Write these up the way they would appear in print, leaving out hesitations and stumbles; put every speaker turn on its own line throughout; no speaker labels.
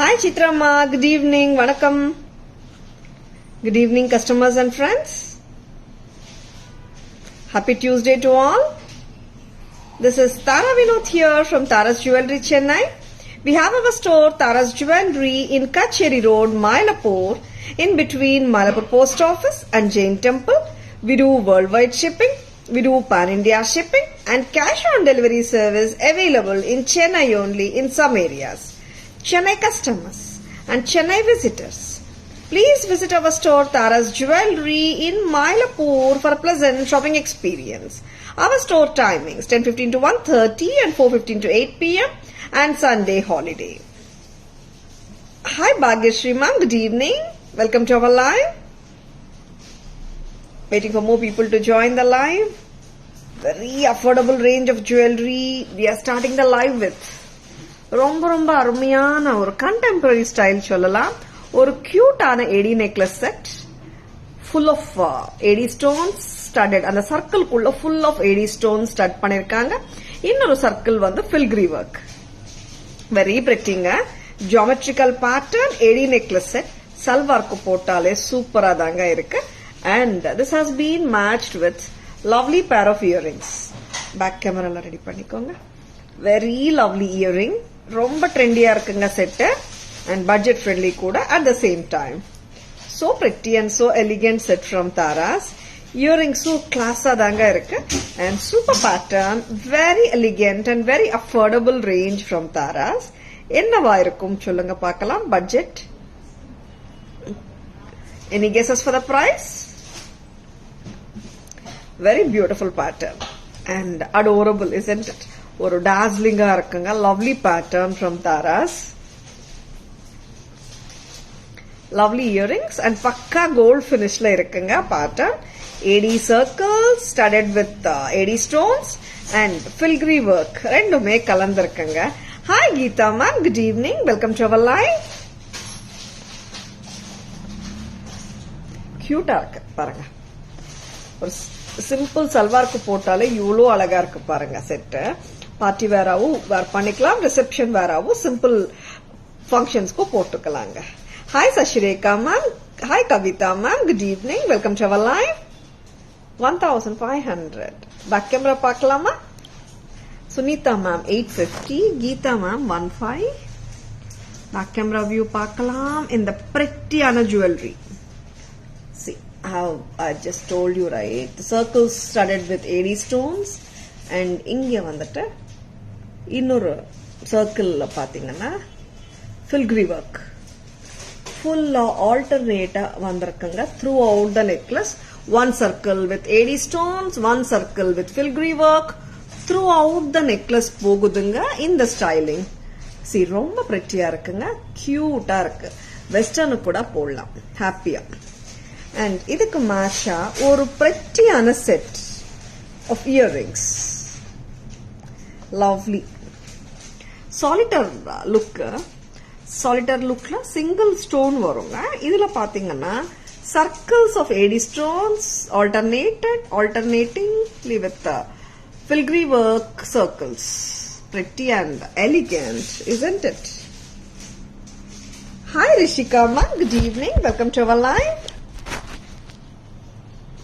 Hi Chitramma, good evening, vanakkam. Good evening customers and friends. Happy Tuesday to all. This is Tara Vinod here from Tara's Jewelry Chennai. We have our store Tara's Jewelry in Kacheri Road, Mylapore, in between Mylapore Post Office and Jain Temple. We do worldwide shipping, we do pan-India shipping and cash on delivery service available in Chennai only in some areas. Chennai customers and Chennai visitors, please visit our store Tara's Jewelry in Mylapore for a pleasant shopping experience. Our store timings 10:15 to 1:30 and 4:15 to 8 p.m. and Sunday holiday. Hi Bhagyashree ma'am, good evening. Welcome to our live. Waiting for more people to join the live. Very affordable range of jewelry. We are starting the live with ரொம்ப அருமையான ஒரு contemporary style சொல்லலாம். ஒரு கியூட்டான AD necklace set full of AD stones studded. அந்த சர்க்கிள்குள்ள full of AD stones stud பண்ணிருக்காங்க. இன்னொரு சர்க்கிள் வந்து ஃபில்கிரி ஒர்க். வெரி பிரிட்டிங்க geometrical pattern AD necklace set. சல்வார்க்கு போட்டாலே சூப்பரா தாங்க இருக்கு. And this has been matched with lovely pair of earrings. Back camera எல்லாம் ரெடி பண்ணிக்கோங்க. Very lovely earring. ரொம்ப ட்ரெண்டியா இருக்குங்க செட். And budget friendly கூட at the same time. So pretty and so elegant set from Tara's. Earrings so class-ஆ தாங்க இருக்கு. And super pattern, very elegant and very affordable range from Tara's. என்னவா இருக்கும் சொல்லுங்க பார்க்கலாம். Budget. Any guesses for the price? Very beautiful pattern and adorable, isn't it? ஒரு dazzling-ஆ இருக்குங்க. Lovely pattern from Tara's. Lovely earrings and பக்கா gold finishல இருக்குங்க pattern. AD circles studded with AD stones and filigree work. ரெண்டுமே கலந்திருக்குங்க. Hi Geeta ma'am, good evening. Welcome to our live. Cute-ஆ இருக்கு பாருங்க. ஒரு simple சல்வார்க்கு போட்டாலே இவ்வளோ அழகா இருக்கு பாருங்க செட்டு. பார்ட்டி வேராவும் வேர் பண்ணிக்கலாம், ரிசப்ஷன் வேராவும் சிம்பிள் ஃபங்க்ஷன்ஸ்க்கு போட்டுக்கலாங்க. Hi Sasirekha ma'am, hi Kavitha ma'am, good evening. Welcome to our live. 1500. Back camera பார்க்கலாமா? Sunitha ma'am 850, Geetha ma'am 15. Back camera view பார்க்கலாம். இந்த பிரிட்டியான jewellery. How I just told you, right? The circles studded with AD stones and இங்க வந்துட்டு இன்னொரு சர்க்கிள்ல பாத்தீங்கன்னா filigree work. Full alternate வந்திருக்குங்க throughout the necklace. One circle with AD stones, one circle with filigree work. Throughout the necklace போகுதுங்க இந்த styling. See, ரொம்ப pretty-ஆ இருக்குங்க. Cute-ஆ இருக்கு. Western கூட போடலாம். Happy-ஆ. And இதுக்கு மேட்சா ஒரு பிரெட்டியான set of earrings. Lovely solitaire லுக்ல சிங்கிள் ஸ்டோன் வருங்க. இதுல பாத்தீங்கன்னா circles of AD stones alternatingly with filigree work circles. Pretty and elegant, isn't it? Hi Rishika ma'am, good evening. Welcome to our live.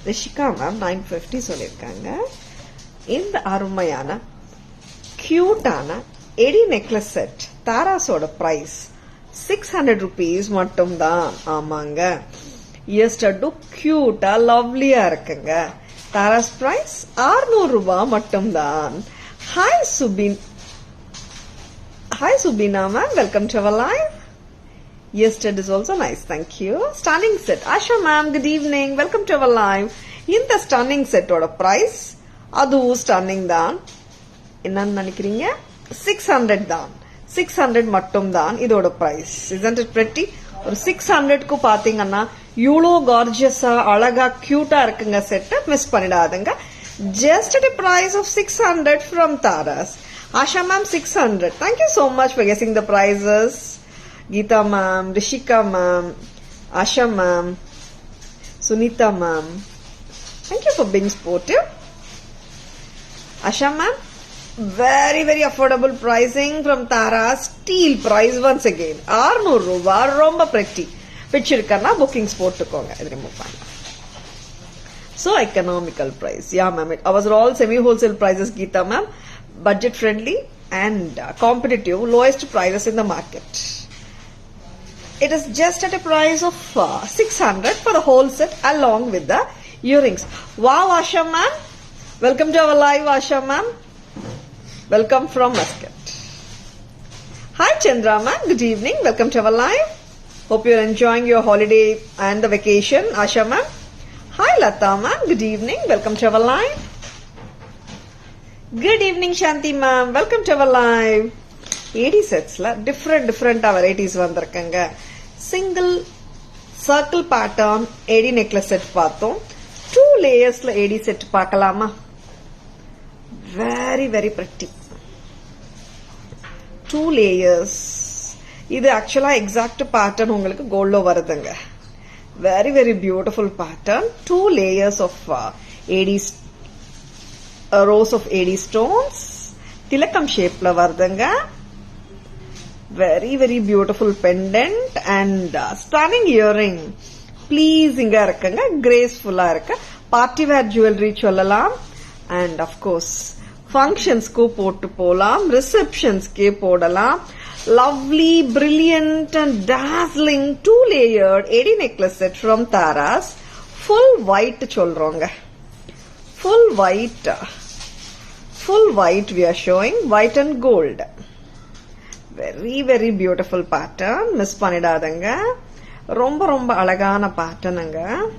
Rishika ma'am 950 சொல்லியிருக்காங்க. இந்த அருமையான கியூட்டான AD necklace set தாராஸோட price 600 rupees மட்டும்தான். ஆமாங்க, இயர்ஸ்டட்டு கியூட்டா லவ்லியா இருக்குங்க. தாராஸ் பிரைஸ் 600 ரூபாய் மட்டும்தான். Hi Subina ma'am, welcome to our live. Yes, it is also nice. Thank you. Stunning set. Asha ma'am, good evening. Welcome to our live. இந்த stunning set ஓட price அதுவும் stunning தான். என்னன்னு நினைக்கிறீங்க? 600 தான். 600 மட்டும் தான் இதோட price. Isn't it pretty? ஒரு 600க்கு பாத்தீங்கன்னா இவ்வளோ கார்ஜியஸா அழகா கியூட்டா இருக்குங்க செட். மிஸ் பண்ணிடாதுங்க. Just at a price of 600 from Tara's. Asha ma'am 600. Thank you so much for guessing the prices. Geeta ma'am, Rishika ma'am, Asha ma'am, Sunita ma'am. Thank you for being sportive. Asha ma'am, Very, very affordable pricing from Tara. Steel price once again. 600 ரூபா. ரொம்ப pretty. பிடிச்சிருக்கனா bookings போட்டுக்கோங்க. இது remove பண்ணலாம். So economical price. Yeah, ma'am. Ours are all semi-wholesale prices, Geeta ma'am. Budget friendly and competitive. Lowest prices in the market. It is just at a price of 600 for the whole set along with the earrings. Wow, Asha ma'am. Welcome to our live, Asha ma'am. Welcome from Muscat. Hi Chandra ma'am. Good evening. Welcome to our live. Hope you are enjoying your holiday and the vacation, Asha ma'am. Hi Lata ma'am, good evening, welcome to our live. Good evening Shanti ma'am, welcome to our live. 80 sets la different varieties vandirukanga. Single circle pattern 80 necklace set paathom. 2 layers la 80 set paakalama. Very, very pretty. 2 layers. This actually exact pattern ungalku gold lo varudanga. Very, very beautiful pattern. 2 layers of rows of AD stones. Tilakam shape la varudanga. Very, very beautiful pendant and stunning earring. Pleasing ga irukanga, graceful ah irukka. Party wear jewelry sollalam. And of course, functions ku pottu polam, receptions ke podalam. Lovely, brilliant and dazzling 2-layered 80 necklace set from Tara's. Full white cholronga. Full white we are showing. White and gold. Very, very beautiful pattern. Miss panidadanga. Romba alagana pattern anga.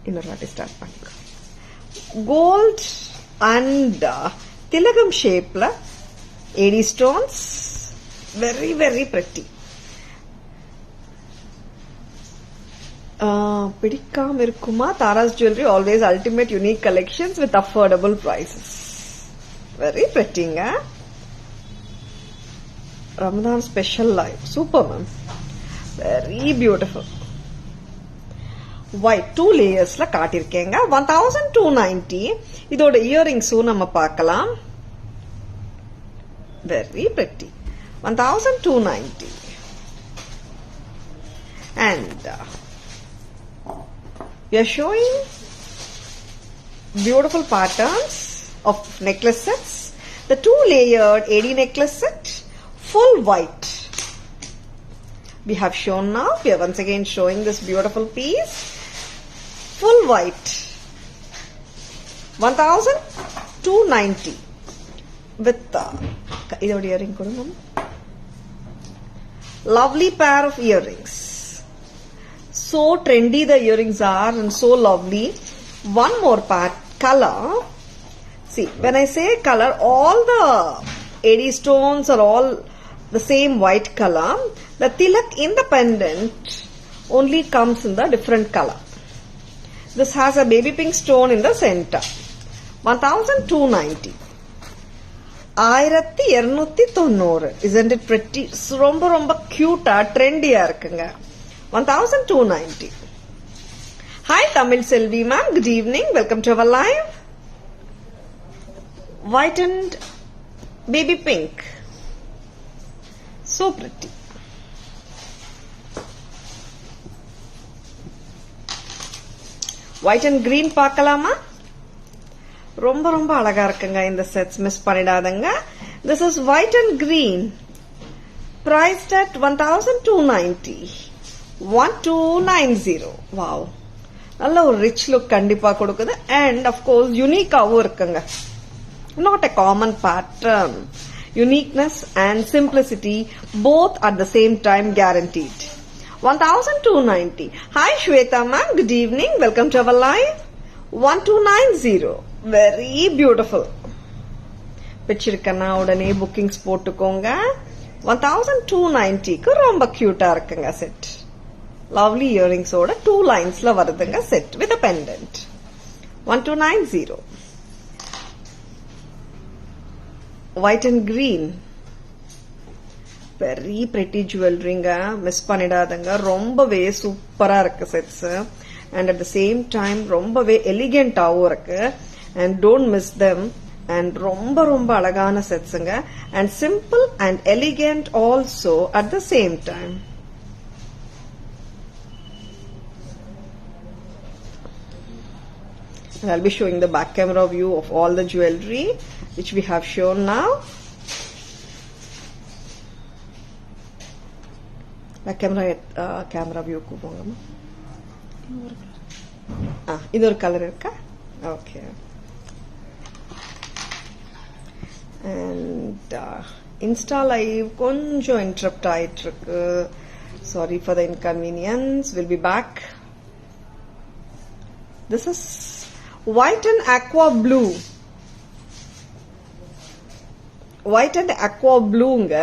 Inner start pannika. Gold and tilagam shape la 80 stones. Very, very pretty. Pidikam irukuma. Tara's jewelry always ultimate unique collections with affordable prices. Very pretty, nga. Ramadan special live. Super, ma'am. Very beautiful. White 2 layers la kaatirkenga. 1290. Idoda earrings nama paakalam. Very pretty. 1290. And we are showing beautiful patterns of necklace sets. The 2-layered 80 necklace set, full white. We have shown now. We are once again showing this beautiful piece. Full white. 1290. With earring. Lovely pair of earrings. So trendy the earrings are and so lovely. One more part, color. See, when I say color, all the 80 stones are all the same white color. The tilak in the pendant only comes in the different color. This has a baby pink stone in the center. 1290. 1290. Isn't it pretty? Romba cute, trendy irukanga. 1290. Hi Tamil Selvi ma'am, good evening. Welcome to our live. White and baby pink. So pretty. White and green paakalama. Romba alaga irukanga in the sets, miss panidadanga. This is white and green, priced at 1290. 1290. Wow, nalla or rich look kandipa kodukudhu and of course unique avu irukanga. Not a common pattern. Uniqueness and simplicity both at the same time guaranteed. 1290. Hi Shweta ma'am, good evening. Welcome to our live. 1290. Very beautiful. Pichirkana udane bookings potukonga. 1290 ku romba cute ah irukanga set. Lovely earrings oda 2 lines la varudanga set with a pendant. 1290. White and green. Very pretty jewelry nga. Miss panidadanga. Rombave super ah irukku sets. And at the same time rombave elegant ah irukku. And don't miss them. and ரொம்ப அழகான செட்ஸுங்க and simple and elegant also at the same time. And I'll be showing the back camera view of all the jewelry which we have shown now. Back camera view ku pongama. Idu or color irukka? Okay. And Insta live konjam interrupt aayittirukku. Sorry for the inconvenience. We'll be back. This is white and aqua blue. White and aqua blueங்க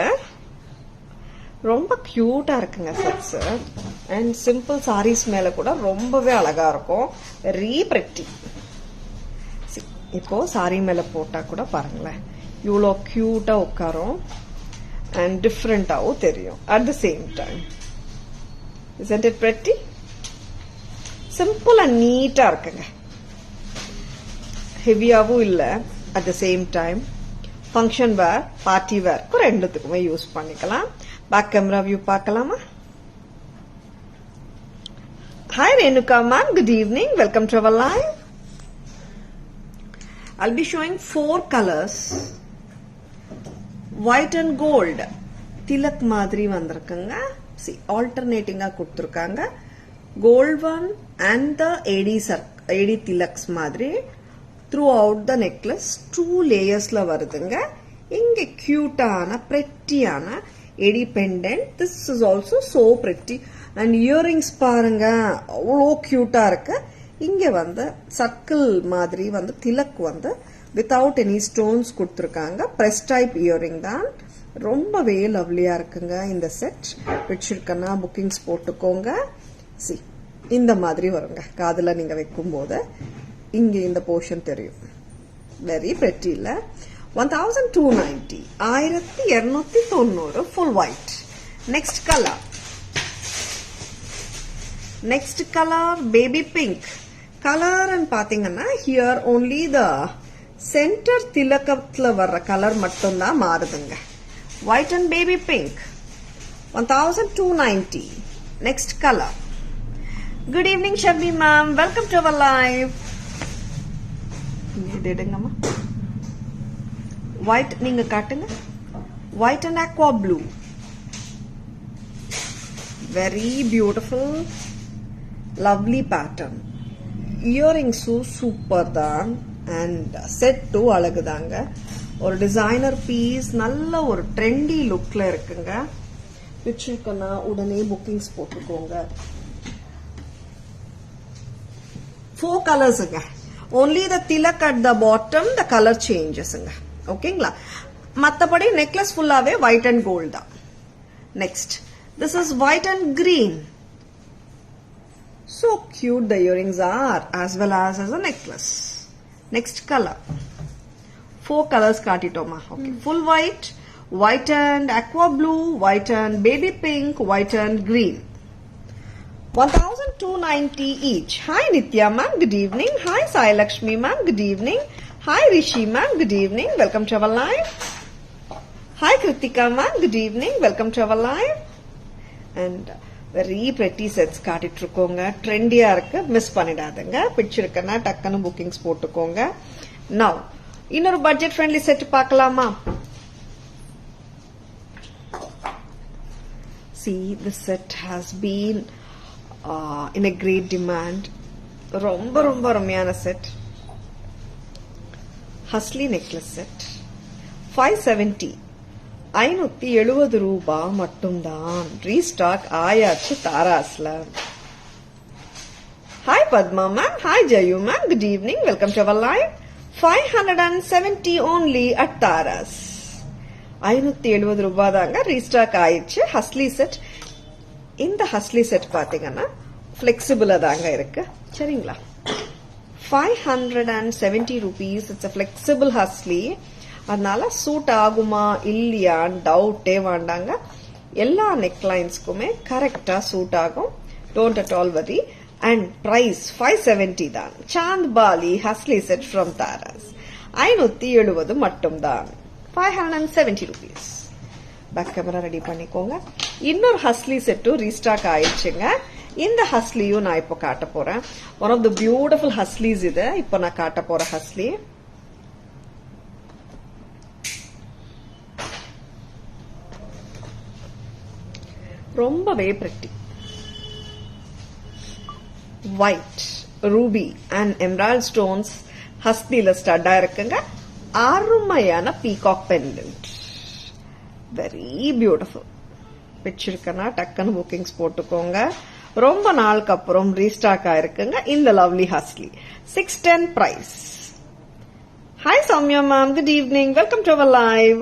ரொம்ப கியூட்டா இருக்குங்க sets and simple sarees மேல கூட ரொம்பவே அழகா இருக்கும். very pretty. இப்போ sorry மேல போட்டா கூட பாருங்களேன் இவ்வளோ கியூட்டா உட்காரும் and டிஃப்ரெண்டாவும் தெரியும் at the same time. Isn't it pretty? simple and neat-ஆ இருக்குங்க. ஹெவியாவும் இல்ல at the same time. Function wear party wear ரெண்டுத்துக்குமே யூஸ் பண்ணிக்கலாம். பேக் கேமரா வியூ பார்க்கலாமா? Hi Renuka ma'am, good evening, welcome to our live. I'll be showing 4 colors. White and gold. Tilak மாதிரி வந்திருக்குங்க. See, alternating-ஆ கொடுத்திருக்காங்க. Gold one and the AD tilaks மாதிரி throughout the necklace 2 layers-ல வருதுங்க. இங்க cute-ஆன pretty-ஆன AD pendant. This is also so pretty. And earrings பாருங்க அவ்வளோ cute-ஆ இருக்கு. இங்க வந்து சர்க்கிள் மாதிரி வந்து திலக் வந்து without any stones கொடுத்திருக்காங்க. press type earring தான். ரொம்பவே லவ்லியா இருக்குங்க இந்த செட். பிடிச்சிருக்கனா புக்கிங்ஸ் போட்டுக்கோங்க. see இந்த மாதிரி வருங்க. காதுல நீங்க வைக்கும் போது இங்க இந்த போர்ஷன் தெரியும். வெரி பிரெட்டி இல்ல? 1290 1290 full white. next color baby pink. color and பாத்தீங்கன்னா here only the center திலக்கத்துல வர்ற கலர் மட்டும் தான் மாறுதுங்க. white and baby pink 1290. next color. good evening Shabbi ma'am, welcome to our live. white நீங்க காட்டுங்க. white and aqua blue, very beautiful lovely pattern. earrings super தான் and set to அழகுதாங்க. ஒரு designer piece நல்ல ஒரு trendy லுக்ல இருக்குங்க. பிடிச்சிருக்கனா உடனே bookings போட்டுக்கோங்க. 4 கலர்ஸ்ங்க. only the tilak at the bottom the color changesங்க. ஓகேங்களா? மத்தபடி நெக்லஸ் ஃபுல்லாவே white and gold தான். next, this is white and green. so cute the earrings are as well as a necklace. next color. 4 colors காட்டிட்டோமா? okay. full white, white and aqua blue, white and baby pink, white and green. 1290 each. Hi Nitya ma'am, good evening. Hi Sai Lakshmi ma'am, good evening. Hi Rishi ma'am, good evening, welcome to our live. Hi Kritika ma'am, good evening, welcome to our live. And very pretty sets காட்டிட்டு இருக்கோங்க. ட்ரெண்டியா இருக்கு, miss பண்ணிடாதீங்க. பிடிச்சிருக்கனா டக்குன்னு bookings போட்டுக்கோங்க. now இன்னொரு budget friendly set பார்க்கலாமா? see, this set has been in a great demand. ரொம்ப அருமையான செட். ஹஸ்லி நெக்லஸ் செட் 570 570 ரூபாய் மட்டும்தான். ரீஸ்டாக் ஆயாச்சு தாராஸ்ல. Hi Padma ma'am, hi Jeyu ma'am, good evening, welcome to our live. 570 only at Taras. 570 ரூபாய் தாங்க ரீஸ்டாக் ஆயிடுச்சு. ஹஸ்லி செட். இந்த ஹஸ்லி செட் பாத்தீங்கன்னா பிளெக்சிபிளா தாங்க இருக்கு. சரிங்களா? 570 rupees. It's a flexible ஹஸ்லி. அதனால சூட் ஆகுமா இல்லையான்னு டவுட்டே வேண்டாங்க. எல்லா நெக்லைன்ஸ்க்குமே கரெக்டா சூட் ஆகும். Don't at all worry. And price 570 தான். Chand Bali hasli set from Taras. 570 மட்டும்தான். 570 rupees. பேக் கேமரா ரெடி பண்ணிக்கோங்க. இன்னொரு ஹஸ்லி செட்டும் ரீஸ்டாக் ஆயிடுச்சுங்க. இந்த ஹஸ்லியும் நான் இப்போ காட்ட போறேன். One of the beautiful haslis இது. இப்போ நான் காட்ட போற ஹஸ்லி ரொம்பவே pretty. White, ruby and emerald stones ஹஸ்லில ஸ்டட்டா இருக்குங்க. அருமையான பீகாக் பெண்டன்ட். Very beautiful. பிடிச்சிருக்கனா டக்குன்னு புக்கிங்ஸ் போட்டுக்கோங்க. ரொம்ப நாளுக்கு அப்புறம் ரீஸ்டாக் ஆயிருக்குங்க இந்த lovely hasli. 610 price. Hi Soumya ma'am, good evening, welcome to our live.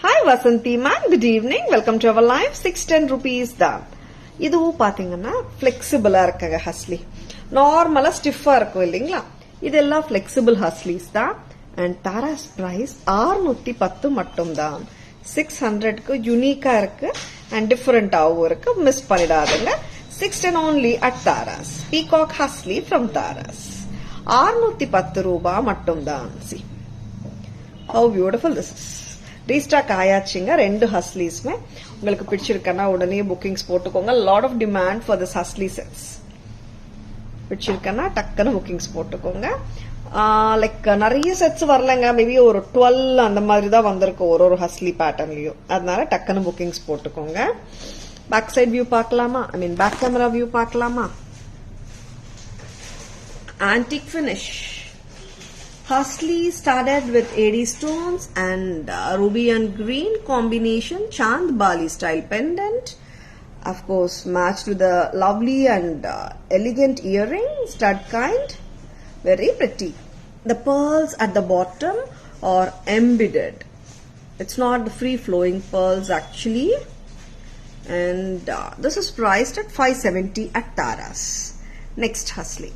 Hi Vasanthi ma'am, good evening, welcome to our live. 610 rupees தான். இதுவும் பாத்தீங்கன்னா பிளெக்சிபிளா இருக்குங்க ஹஸ்லி. நார்மலா ஸ்டிஃபா இருக்கும் இல்லைங்களா, இதெல்லாம் பிளெக்சிபிள் ஹஸ்லிஸ் தான். அண்ட் தாராஸ் பிரைஸ் 610 மட்டும் தான். 600க்கு யூனிக்கா இருக்கு அண்ட் டிஃபரெண்டாவும் இருக்கு. Miss பண்ணிடாதுங்க. 610 only at Taras. Peacock Husly from Taras. 610 ரூபாய் மட்டும்தான். See how beautiful this is. Restock ஆயாச்சுங்க ரெண்டு ஹஸ்லிஸ்மே. உங்களுக்கு பிடிச்சிருக்கனா உடனே புக்கிங்ஸ் போட்டுக்கோங்க. Lot of demand for this hasli sets. பிடிச்சிருக்கனா டக்குன்னு புக்கிங்ஸ் போட்டுக்கோங்க. லைக் நிறைய செட்ஸ் வரலங்க, மேபி ஒரு 12 அந்த மாதிரி தான் வந்திருக்கு ஒரு ஹஸ்லி பேட்டர்ன்லயும். அதனால டக்குன்னு புக்கிங்ஸ் போட்டுக்கோங்க. பேக் சைட் வியூ பார்க்கலாமா? I mean back camera view பார்க்கலாமா? Antique finish hasli started with AD stones and ruby and green combination Chand Bali style pendant. Of course, matched with the lovely and elegant earring, stud kind. Very pretty. The pearls at the bottom are embedded. It's not the free flowing pearls actually. And this is priced at 570 at Taras. Next husly.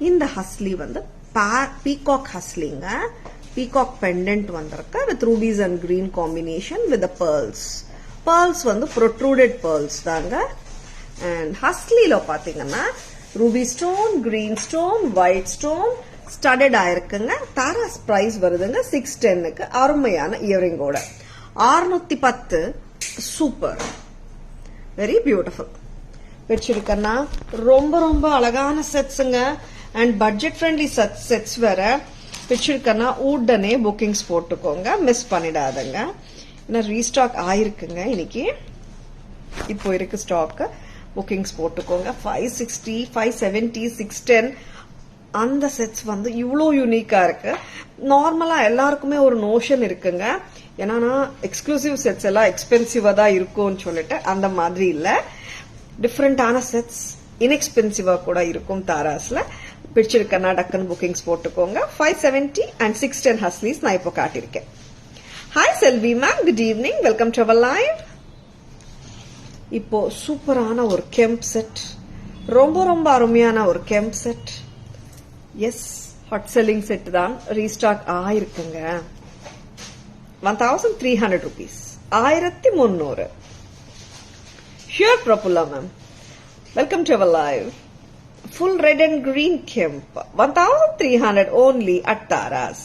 In the husly வந்து peacock hustling. Peacock pendant வந்திருக்கு with rubies and green combination with the pearls. Pearls வந்து protruded pearls தாங்க. And huslyல பாத்தீங்கன்னா ruby stone, green stone, white stone studded ஆயிருக்குங்க. Taras price வருதுங்க 610க்கு. அருமையான இயரிங்கோட 610. Super, very beautiful. பிடிச்சிருக்கன்னா ரொம்ப ரொம்ப அழகான செட்ஸுங்க. அண்ட் பட்ஜெட் ஃப்ரெண்ட்லி செட்ஸ் வேற. பிடிச்சிருக்கன்னா உடனே புக்கிங்ஸ் போட்டுக்கோங்க, மிஸ் பண்ணிடாதங்க. ஏன்னா ரீஸ்டாக் ஆயிருக்குங்க இன்னைக்கு. இப்போ இருக்கு ஸ்டாக். புக்கிங்ஸ் போட்டுக்கோங்க. 560, 570, 610 அந்த செட்ஸ் வந்து இவ்வளோ யூனிக்கா இருக்கு. நார்மலா எல்லாருக்குமே ஒரு நோஷன் இருக்குங்க, ஏன்னா எக்ஸ்க்ளூசிவ் செட்ஸ் எல்லாம் எக்ஸ்பென்சிவா தான் இருக்கும்னு சொல்லிட்டு. அந்த மாதிரி இல்ல, டிஃபரெண்டான செட்ஸ் இன்எக்ஸ்பென்சிவா கூட இருக்கும் தாராஸ்ல. பிடிச்சிருக்கனா டக்குன்னு புக்கிங்ஸ் போட்டுக்கோங்க. 570 and 610 ஹஸ்லிஸ் நான் இப்போ காட்டியிருக்கேன். Hi Selvi ma'am, good evening, welcome to our live. இப்போ சூப்பரான ஒரு கெம்ப் செட், ரொம்ப ரொம்ப அருமையான ஒரு kemp set. Yes, hot selling set தான். ரீஸ்டாக் ஆயிருக்குங்க. 1300 rupees. 1300. Sure Prapula ma'am. Welcome to our live. Full red and green kemp. 1300 only at Taras.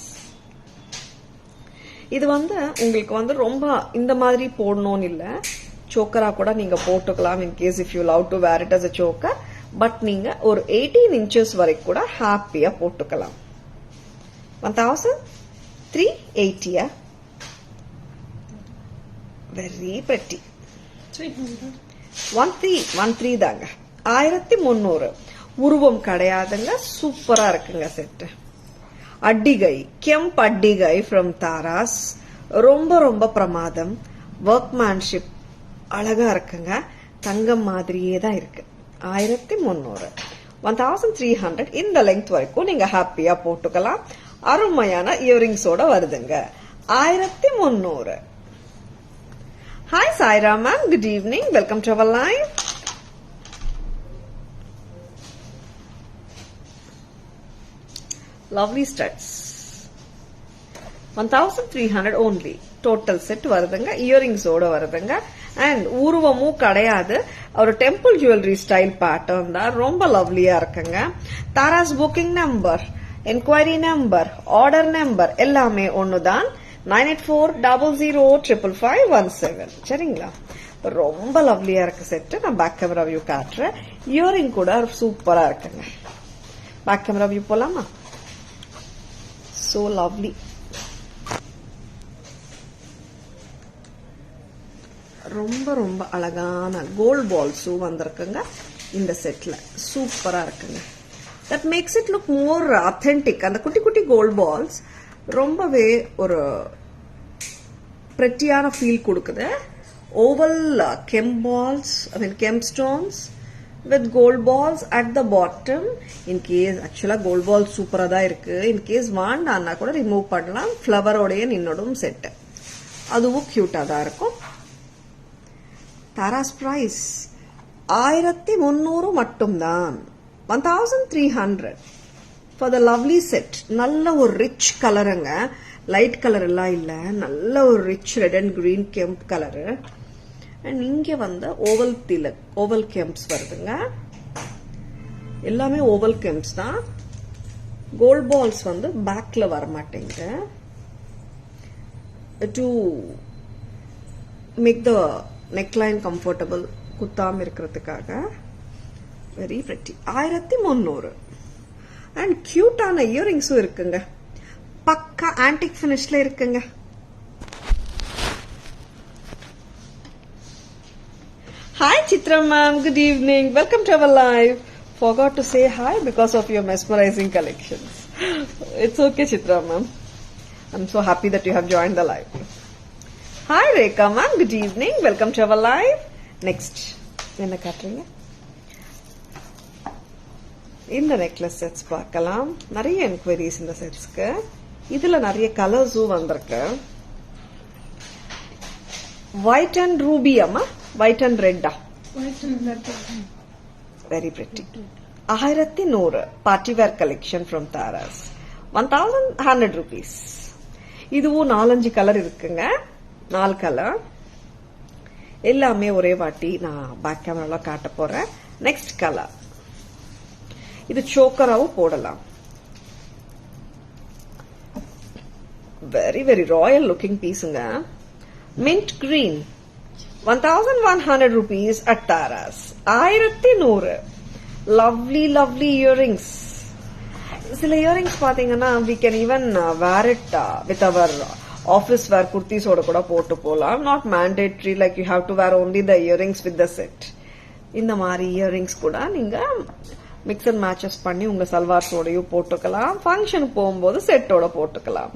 இது வந்து உங்களுக்கு வந்து ரொம்ப இந்த மாதிரி போடணும்னு இல்ல, சோக்கரா கூட நீங்க போட்டுக்கலாம் in case if you love to wear it as a choker. But நீங்க ஒரு 18 inches வரைக்கும் கூட ஹாப்பியா போட்டுக்கலாம். 1380. Very pretty. 13 தாங்க. 1300. உருவம் கிடையாதுங்க, சூப்பரா இருக்குங்க செட். அட்டிகை, கெம்ப் அட்டிகை ஃப்ரம் தாராஸ். ரொம்ப ரொம்ப பிரமாதம். ஒர்க்மேன்ஷிப் அழகா இருக்குங்க, தங்கம் மாதிரியே தான் இருக்கு. 1300. 1300 இந்த லெங்த் வரைக்கும் நீங்க ஹாப்பியா போட்டுக்கலாம். அருமையான இயரிங்ஸோட வருதுங்க. 1300. Hi Saira ma'am, good evening, welcome to our live. Lovely studs. 1300 only. Total set வருதுங்க, இயரிங்ஸ் ஓட வருதுங்க. அண்ட் உருவமும் கிடையாது, ஒரு டெம்பிள் ஜுவல்லரி ஸ்டைல் பேட்டர்ன் தான். ரொம்ப லவ்லியா இருக்குங்க. Tara's booking number enquiry number, order number எல்லாமே ஒண்ணுதான். 9840055517. சரிங்களா? ரொம்ப லவ்லியா இருக்கு செட். நான் பேக் கேமரா வியூ காட்டுறேன். இயரிங் கூட சூப்பரா இருக்குங்க. பேக் கேமரா வியூ போலாமா? So lovely. ரொம்ப ரொம்ப அழகான கோல்ட் பால்ஸும் வந்திருக்குங்க இந்த செட்ல. சூப்பரா இருக்குங்க. That makes it look more authentic. அந்த குட்டி குட்டி கோல்ட் பால்ஸ் ரொம்பவே ஒரு பிரெட்டியான ஃபீல் கொடுக்குது. Oval gem balls, I mean gem stones with gold balls at the bottom. In case ஆக்சுவலா கோல்ட் பால் சூப்பரா தான் இருக்கு. இன்கேஸ் வாண்டான்னா கூட ரிமூவ் பண்ணலாம். ஃபிளவரோடைய நின்னோடும் செட். அதுவும் கியூட்டா தான் இருக்கும். தாராஸ் பிரைஸ் 1300 மட்டும்தான். 1300 ஃபார் த லவ்லி செட். நல்ல ஒரு ரிச் கலருங்க. லைட் கலர் எல்லாம் இல்ல, நல்ல ஒரு rich red and green kemp colour. And இங்க வந்து ஓவல் திலக், ஓவல் கெம்ப்ஸ் வருதுங்க. எல்லாமே ஓவல் கெம்ப்ஸ் தான். கோல்ட் பால்ஸ் வந்து பேக்ல வர மாட்டேங்குது. To make the neckline comfortable, குத்தாம இருக்கிறதுக்காக. Very pretty. 1300. அண்ட் கியூட்டான இயரிங்ஸும் இருக்குங்க. பக்கா ஆன்டிக் பினிஷ்ல இருக்குங்க. Hi Chitra ma'am, good evening. Welcome to our live. Forgot to say hi because of your mesmerizing collections. It's okay Chitra ma'am. I'm so happy that you have joined the live. Hi Rekha ma'am, good evening. Welcome to our live. Next. என்ன காட்டுறீங்க? இந்த necklace sets பார்க்கலாம். நிறைய enquiries இந்த செட்ஸ்க்கு. இதுல நிறைய கலர்ஸும் வந்திருக்கு. ஒயிட் அண்ட் ரூபி அம்மா, ஒயிட் அண்ட் ரெட்டா? Very pretty. 1100 party wear collection from Taras. 1100 rupees. இதுவும் 4-5 கலர் இருக்குங்க. 4 கலர் எல்லாமே ஒரே வாட்டி நான் பேக் கேமரால காட்ட போறேன். Next colour. இது சோக்கராவும் போடலாம். வெரி வெரி ராயல் லுக்கிங் பீஸுங்க. Mint green. 1100 rupees at Taras. 1100. Lovely lovely earrings. சில இயரிங்ஸ் பாத்தீங்கன்னா we can even wear it with our office wear kurtis ஓட கூட போட்டு போலாம். Not mandatory like you have to wear only the earrings with the set. இந்த மாதிரி earrings கூட நீங்க மிக்ஸ் அண்ட் மேட்சஸ் பண்ணி உங்க சல்வார்ஸோடயும் போட்டுக்கலாம். ஃபங்க்ஷன் போகும்போது செட்டோட போட்டுக்கலாம்.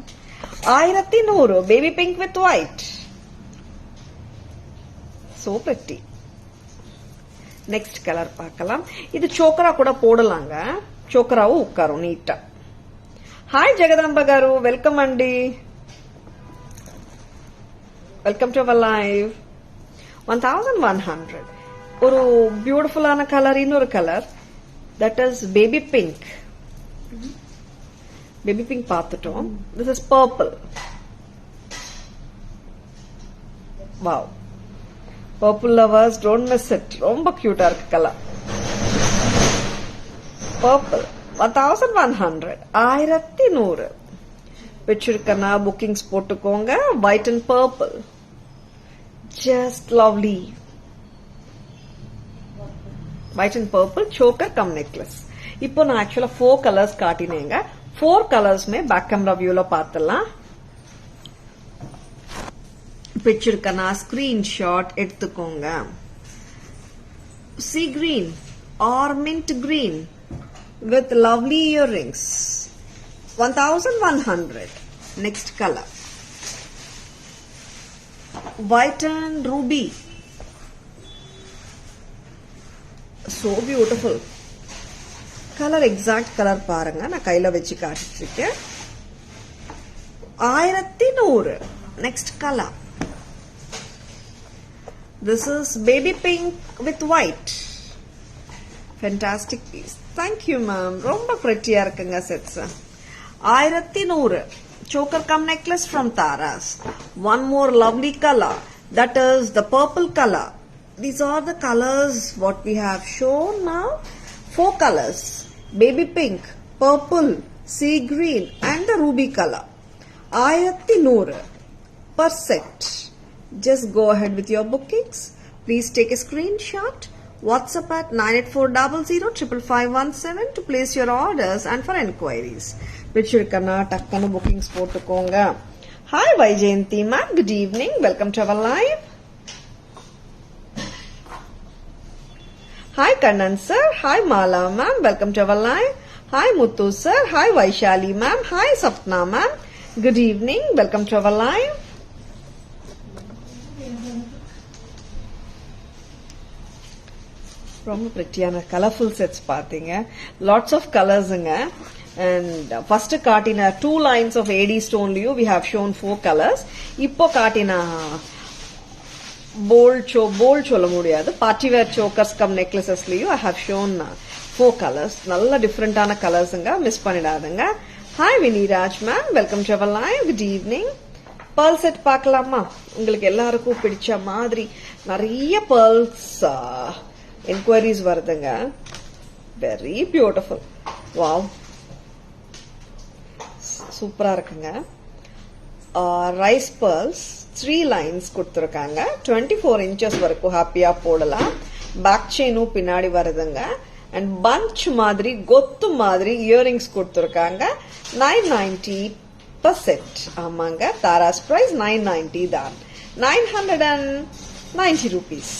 1100. Baby pink with white. So pretty. Next colour பார்க்கலாம். இது சோக்கரா கூட போடலாங்க. చోకరావు ఉక్కారు నీట్. హాయ్ జగదాంబ గారు, వెల్కమ్ అండి, వెల్కమ్ టు అవర్ లైవ్. 1100 ஒரு பியூட்டிஃபுல்லான கலர். இன்னொரு colour that is baby pink. Baby pink பார்த்துட்டோம். This is purple. Wow, purple lovers don't miss it. ரொம்ப கியூட்டா இருக்கு கலர். பர்பிள் 1100 1100 வச்சிருக்கனா புக்கிங்ஸ் போட்டுக்கோங்க. White and purple, just lovely. White and purple choker cum necklace. இப்போ நான் ஆக்சுவலா 4 கலர்ஸ் காட்டினேங்க. 4 கலர்ஸ்மே பேக் கேமரா வியூல பார்த்தலாம். பிடிச்சிருக்கனா ஸ்கிரீன்ஷாட் எடுத்துக்கோங்க. Sea green or mint green with lovely earrings. 1100. Next color, white and ruby. So beautiful. Color exact color பாருங்க, நான் கையில வச்சு காட்டிச்சிருக்கேன். 1100. Next color, this is baby pink with white. Fantastic piece. Thank you ma'am. ரொம்ப pretty-ஆ இருக்குங்க sets. 1100 choker cum necklace from Taras. One more lovely color, that is the purple color. These are the colors what we have shown now. 4 colors: baby pink, purple, sea green and the ruby color. 1100 per set. Just go ahead with your bookings. Please take a screenshot. WhatsApp at 9840055517 to place your orders and for enquiries. Pichirkana takkanu bookings potukonga. Hi Vaijayanti ma'am, good evening. Welcome to our live. Hi Kannan sir. Hi Mala ma'am. Welcome to our live. Hi Muthu sir. Hi Vaishali ma'am. Hi Sapna ma'am. Good evening. Welcome to our live. ரொம்ப பிரிட்டியான colourful sets பாத்தீங்க. Lots of கலர்ஸுங்க. And first காட்டின 2 lines of AD ஸ்டோன்லயும் we have shown 4 colors. இப்போ காட்டின bold சொல்ல முடியாது, party wear chokers cum நெக்லசஸ்லயும் I have shown 4 colors. நல்ல டிஃபரெண்டான கலர்ஸுங்க, மிஸ் பண்ணிடாதுங்க. Hi Viniraj ma'am, welcome to our live. Good evening. Pearl set பார்க்கலாமா? உங்களுக்கு எல்லாருக்கும் பிடிச்ச மாதிரி நிறைய பேர்ல்ஸ் என்கொயரிஸ் வருதுங்க. Very beautiful. வாவ், சூப்பரா இருக்குங்க. ரைஸ் பேர்ல்ஸ் 3 lines கொடுத்துருக்காங்க. 24 inches வரைக்கும் ஹாப்பியா போடலாம். பேக் செயினும் பின்னாடி வருதுங்க. அண்ட் பஞ்ச் மாதிரி கொத்து மாதிரி இயரிங்ஸ் கொடுத்துருக்காங்க. 990 per set. ஆமாங்க, தாராஸ் பிரைஸ் 990 தான். 990 rupees.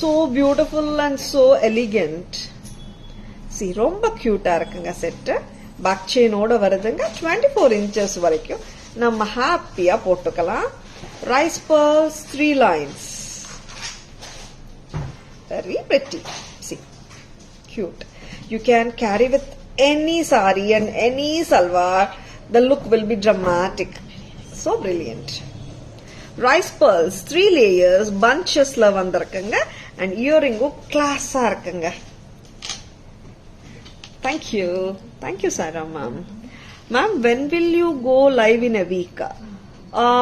So beautiful and so elegant. See, ரொம்ப கியூட்டா இருக்குங்க செட். பேக் செயினோட வருதுங்க. 24 inches வரைக்கும் நம்ம ஹாப்பியா போட்டுக்கலாம். Rice pearls 3 lines. Very pretty. See, cute. You can carry with any sari and any salwar. The look will be dramatic. So brilliant. Rice pearls 3 layers bunchesல வந்திருக்குங்க. And earring class-ஆ இருக்குங்க. Thank you. Thank you, Sarah ma'am. Ma'am, when will you go live in a week?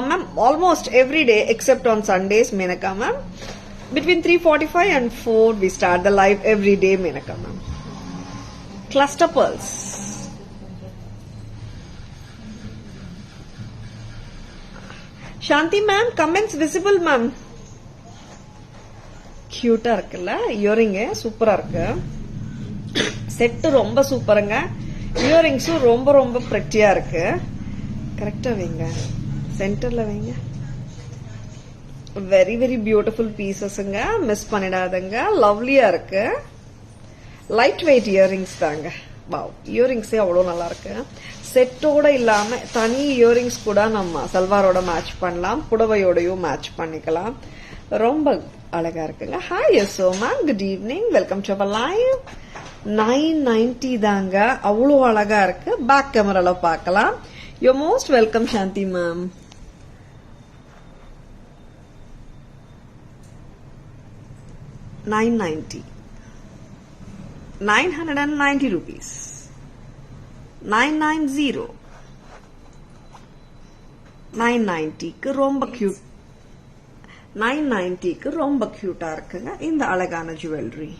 Ma'am, almost every day except on Sundays, Menaka ma'am. Between 3:45 and 4 we start the live every day, Menaka ma'am. Cluster pearls. Shanti ma'am, comments visible ma'am. கியூட்டா இருக்குல்ல? Earring சூப்பரா இருக்கு. Set ரொம்ப சூப்பருங்க. இயரிங்ஸும் ரொம்ப ரொம்ப பிரிட்டியா இருக்கு. கரெக்டா வைங்க, சென்டர்ல வைங்க. வெரி வெரி பியூட்டிஃபுல் பீசஸ்ங்க, மிஸ் பண்ணிடாதங்க. லவ்லியா இருக்கு. லைட் வெயிட் இயரிங்ஸ் தாங்க. வாவ், இயரிங்ஸே அவ்வளோ நல்லா இருக்கு. செட்டோட இல்லாம தனி இயரிங்ஸ் கூட நம்ம சல்வாரோட மேட்ச் பண்ணலாம், புடவையோடையும் மேட்ச் பண்ணிக்கலாம். ரொம்ப அழகா இருக்குங்க. Hi Yaso ma'am, good evening. Welcome to our live. 990 தாங்க, அவ்வளோ அழகா இருக்கு. பேக் கேமரால பார்க்கலாம். You most welcome Shanti ma'am. $990. 990 rupees. 990. 990க்கு ரொம்ப கியூட். 990க்கு ரொம்ப கியூட்டா இருக்குங்க இந்த அழகான ஜுவல்லரி.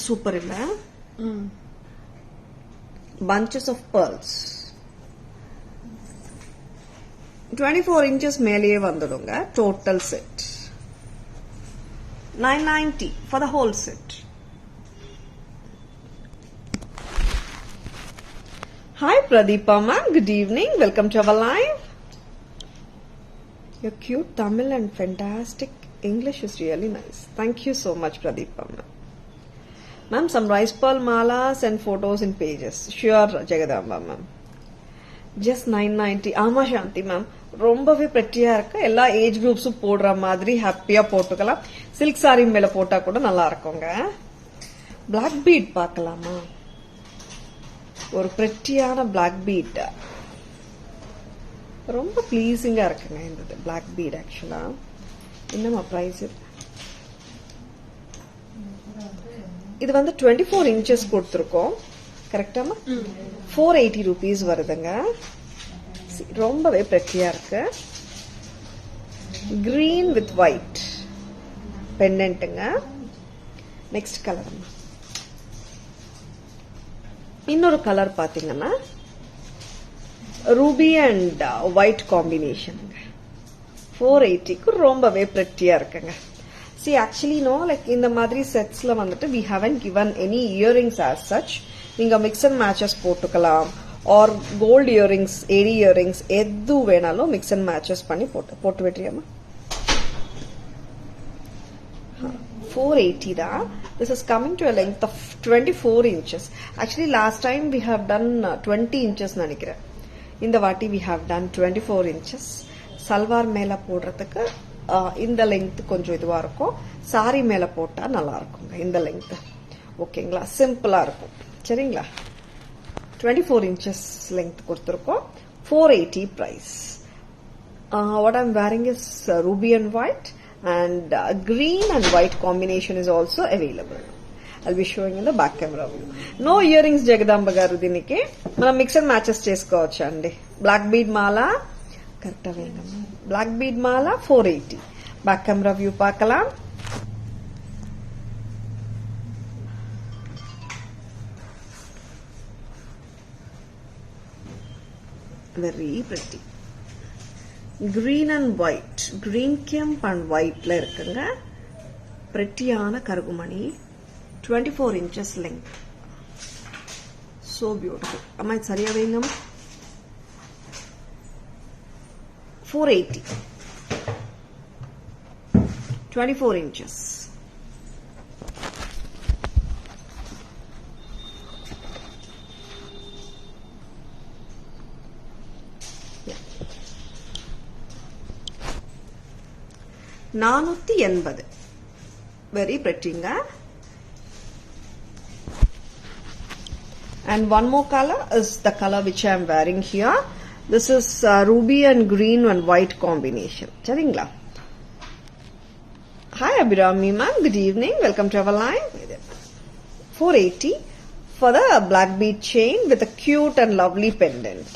சூப்பர் இல்ல? bunches of pearls. 24 inches மேலேயே வந்துடுங்க. total set 990 for the whole set. Hi Pradeepa ma'am, good evening. Welcome to our live. Your cute Tamil and fantastic English is really nice. Thank you so much Pradeepa ma'am. Ma'am, some rice pearl malas and photos in pages. Sure Jagadamba ma'am. Just 990. ஆமா சாந்தி ma'am, ரொம்பவே பிரெட்டியா இருக்கு. எல்லா age குரூப்ஸும் போடுற மாதிரி ஹாப்பியா போட்டுக்கலாம். Silk sorry மேல போட்டா கூட நல்லா இருக்குங்க. பிளாக் பீட் பார்க்கலாமா? ஒரு பிரெட்டியான பிளாக் பீட் ரொம்ப ப்ளீசிங்கா இருக்குங்க. இந்த பிளாக் பீட் ஆக்சுவலா என்னமா பிரைஸ்? இது வந்து 24 inches கொடுத்துருக்கோம். கரெக்டாமா? 480 rupees வருதுங்க. ரொம்பவே பிரெட்டியா இருக்கு. கிரீன் வித் ஒயிட் பெண்டன்ட்டுங்க. நெக்ஸ்ட் கலர் இன்னொரு கலர் பாத்தீங்கன்னா ரூபி அண்ட் ஒயிட் காம்பினேஷன் 480க்கு ரொம்பவே பிரெட்டியா இருக்குங்க. See actually no like இந்த மாதிரி செட்ஸ்ல வந்துட்டு we haven't given any earrings as such. நீங்க mix and matches போட்டுக்கலாம் or gold earrings, AD earrings எது வேணாலும் mix and matches பண்ணி போட்டு விட்டுறியாமா. 480 தான். This is coming to a length of 24 inches. Actually last time we have done 20 inches நினைக்கிறேன். இந்த வாட்டி we have done 24 inches. Salwar மேல போடுறதுக்கு இந்த லெங்த் கொஞ்சம் இதுவா இருக்கும். சாரி மேல போட்டா நல்லா இருக்குங்க இந்த லெங்த். ஓகேங்களா, சிம்பிளா இருக்கும். சரிங்களா, 24 inches length கொடுத்திருக்கோம். 480 price. What I'm wearing is ruby and white and green and white combination is also available. I'll be showing in the back camera view. No earrings Jagadamba garu diniki. Mana mix and matches chesukovachu andi. Black bead mala correct ah venga. Black bead mala 480. Back camera view paakalam. Very pretty. Green and white. Green kemp and white la irukanga. Prettyana karugumani. 24 inches length. So beautiful. Amma it sariya vengam. 480. 24 inches. Yeah. 480. Very pretty nga. And one more color is the color which I am wearing here. This is ruby and green and white combination. Charingla. Hi Abhirami ma'am, good evening. Welcome to our line. 480 for the black bead chain with a cute and lovely pendant.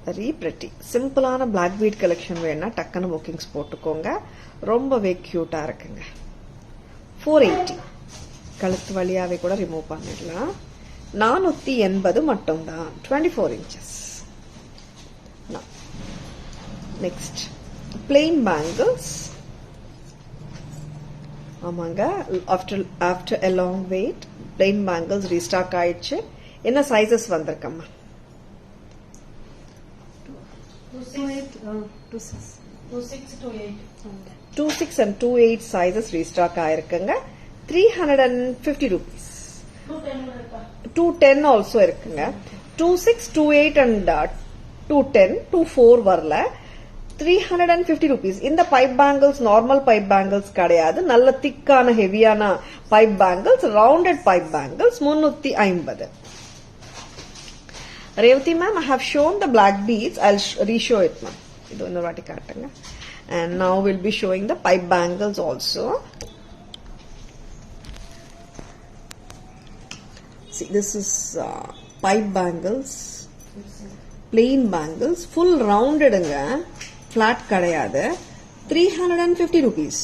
Very pretty. Simple on a black bead collection வேணா டக்கன bookings போட்டுக்கோங்க. ரொம்பவே கியூட்டா இருக்குங்க. 480. கழுத்து வழியாவே கூட remove பண்ணிடலாம். 480 மட்டும் தான். 24 inches. Now, next plain bangles. ஆமாங்க, after a long wait plain bangles restock ஆயிடுச்சு. என்ன sizes வந்திருக்கம்மா? 26 and 28 sizes restock ஆயிருக்குங்க. 350 rupees. 210 also இருக்குங்க. 26, 28 and 210, 24 வரல. 350 rupees. இந்த pipe bangles normal pipe bangles கிடையாது. நல்ல திக்கான ஹெவியான pipe bangles, rounded pipe bangles 350. Revati ma'am, I have shown the black beads. I'll re-show it ma'am. இது இன்னொரு வாட்டி காட்டுங்க. And now we'll be showing the pipe bangles also. See, this is pipe bangles, plain bangles, full rounded anga, flat kadayadu. 350 rupees.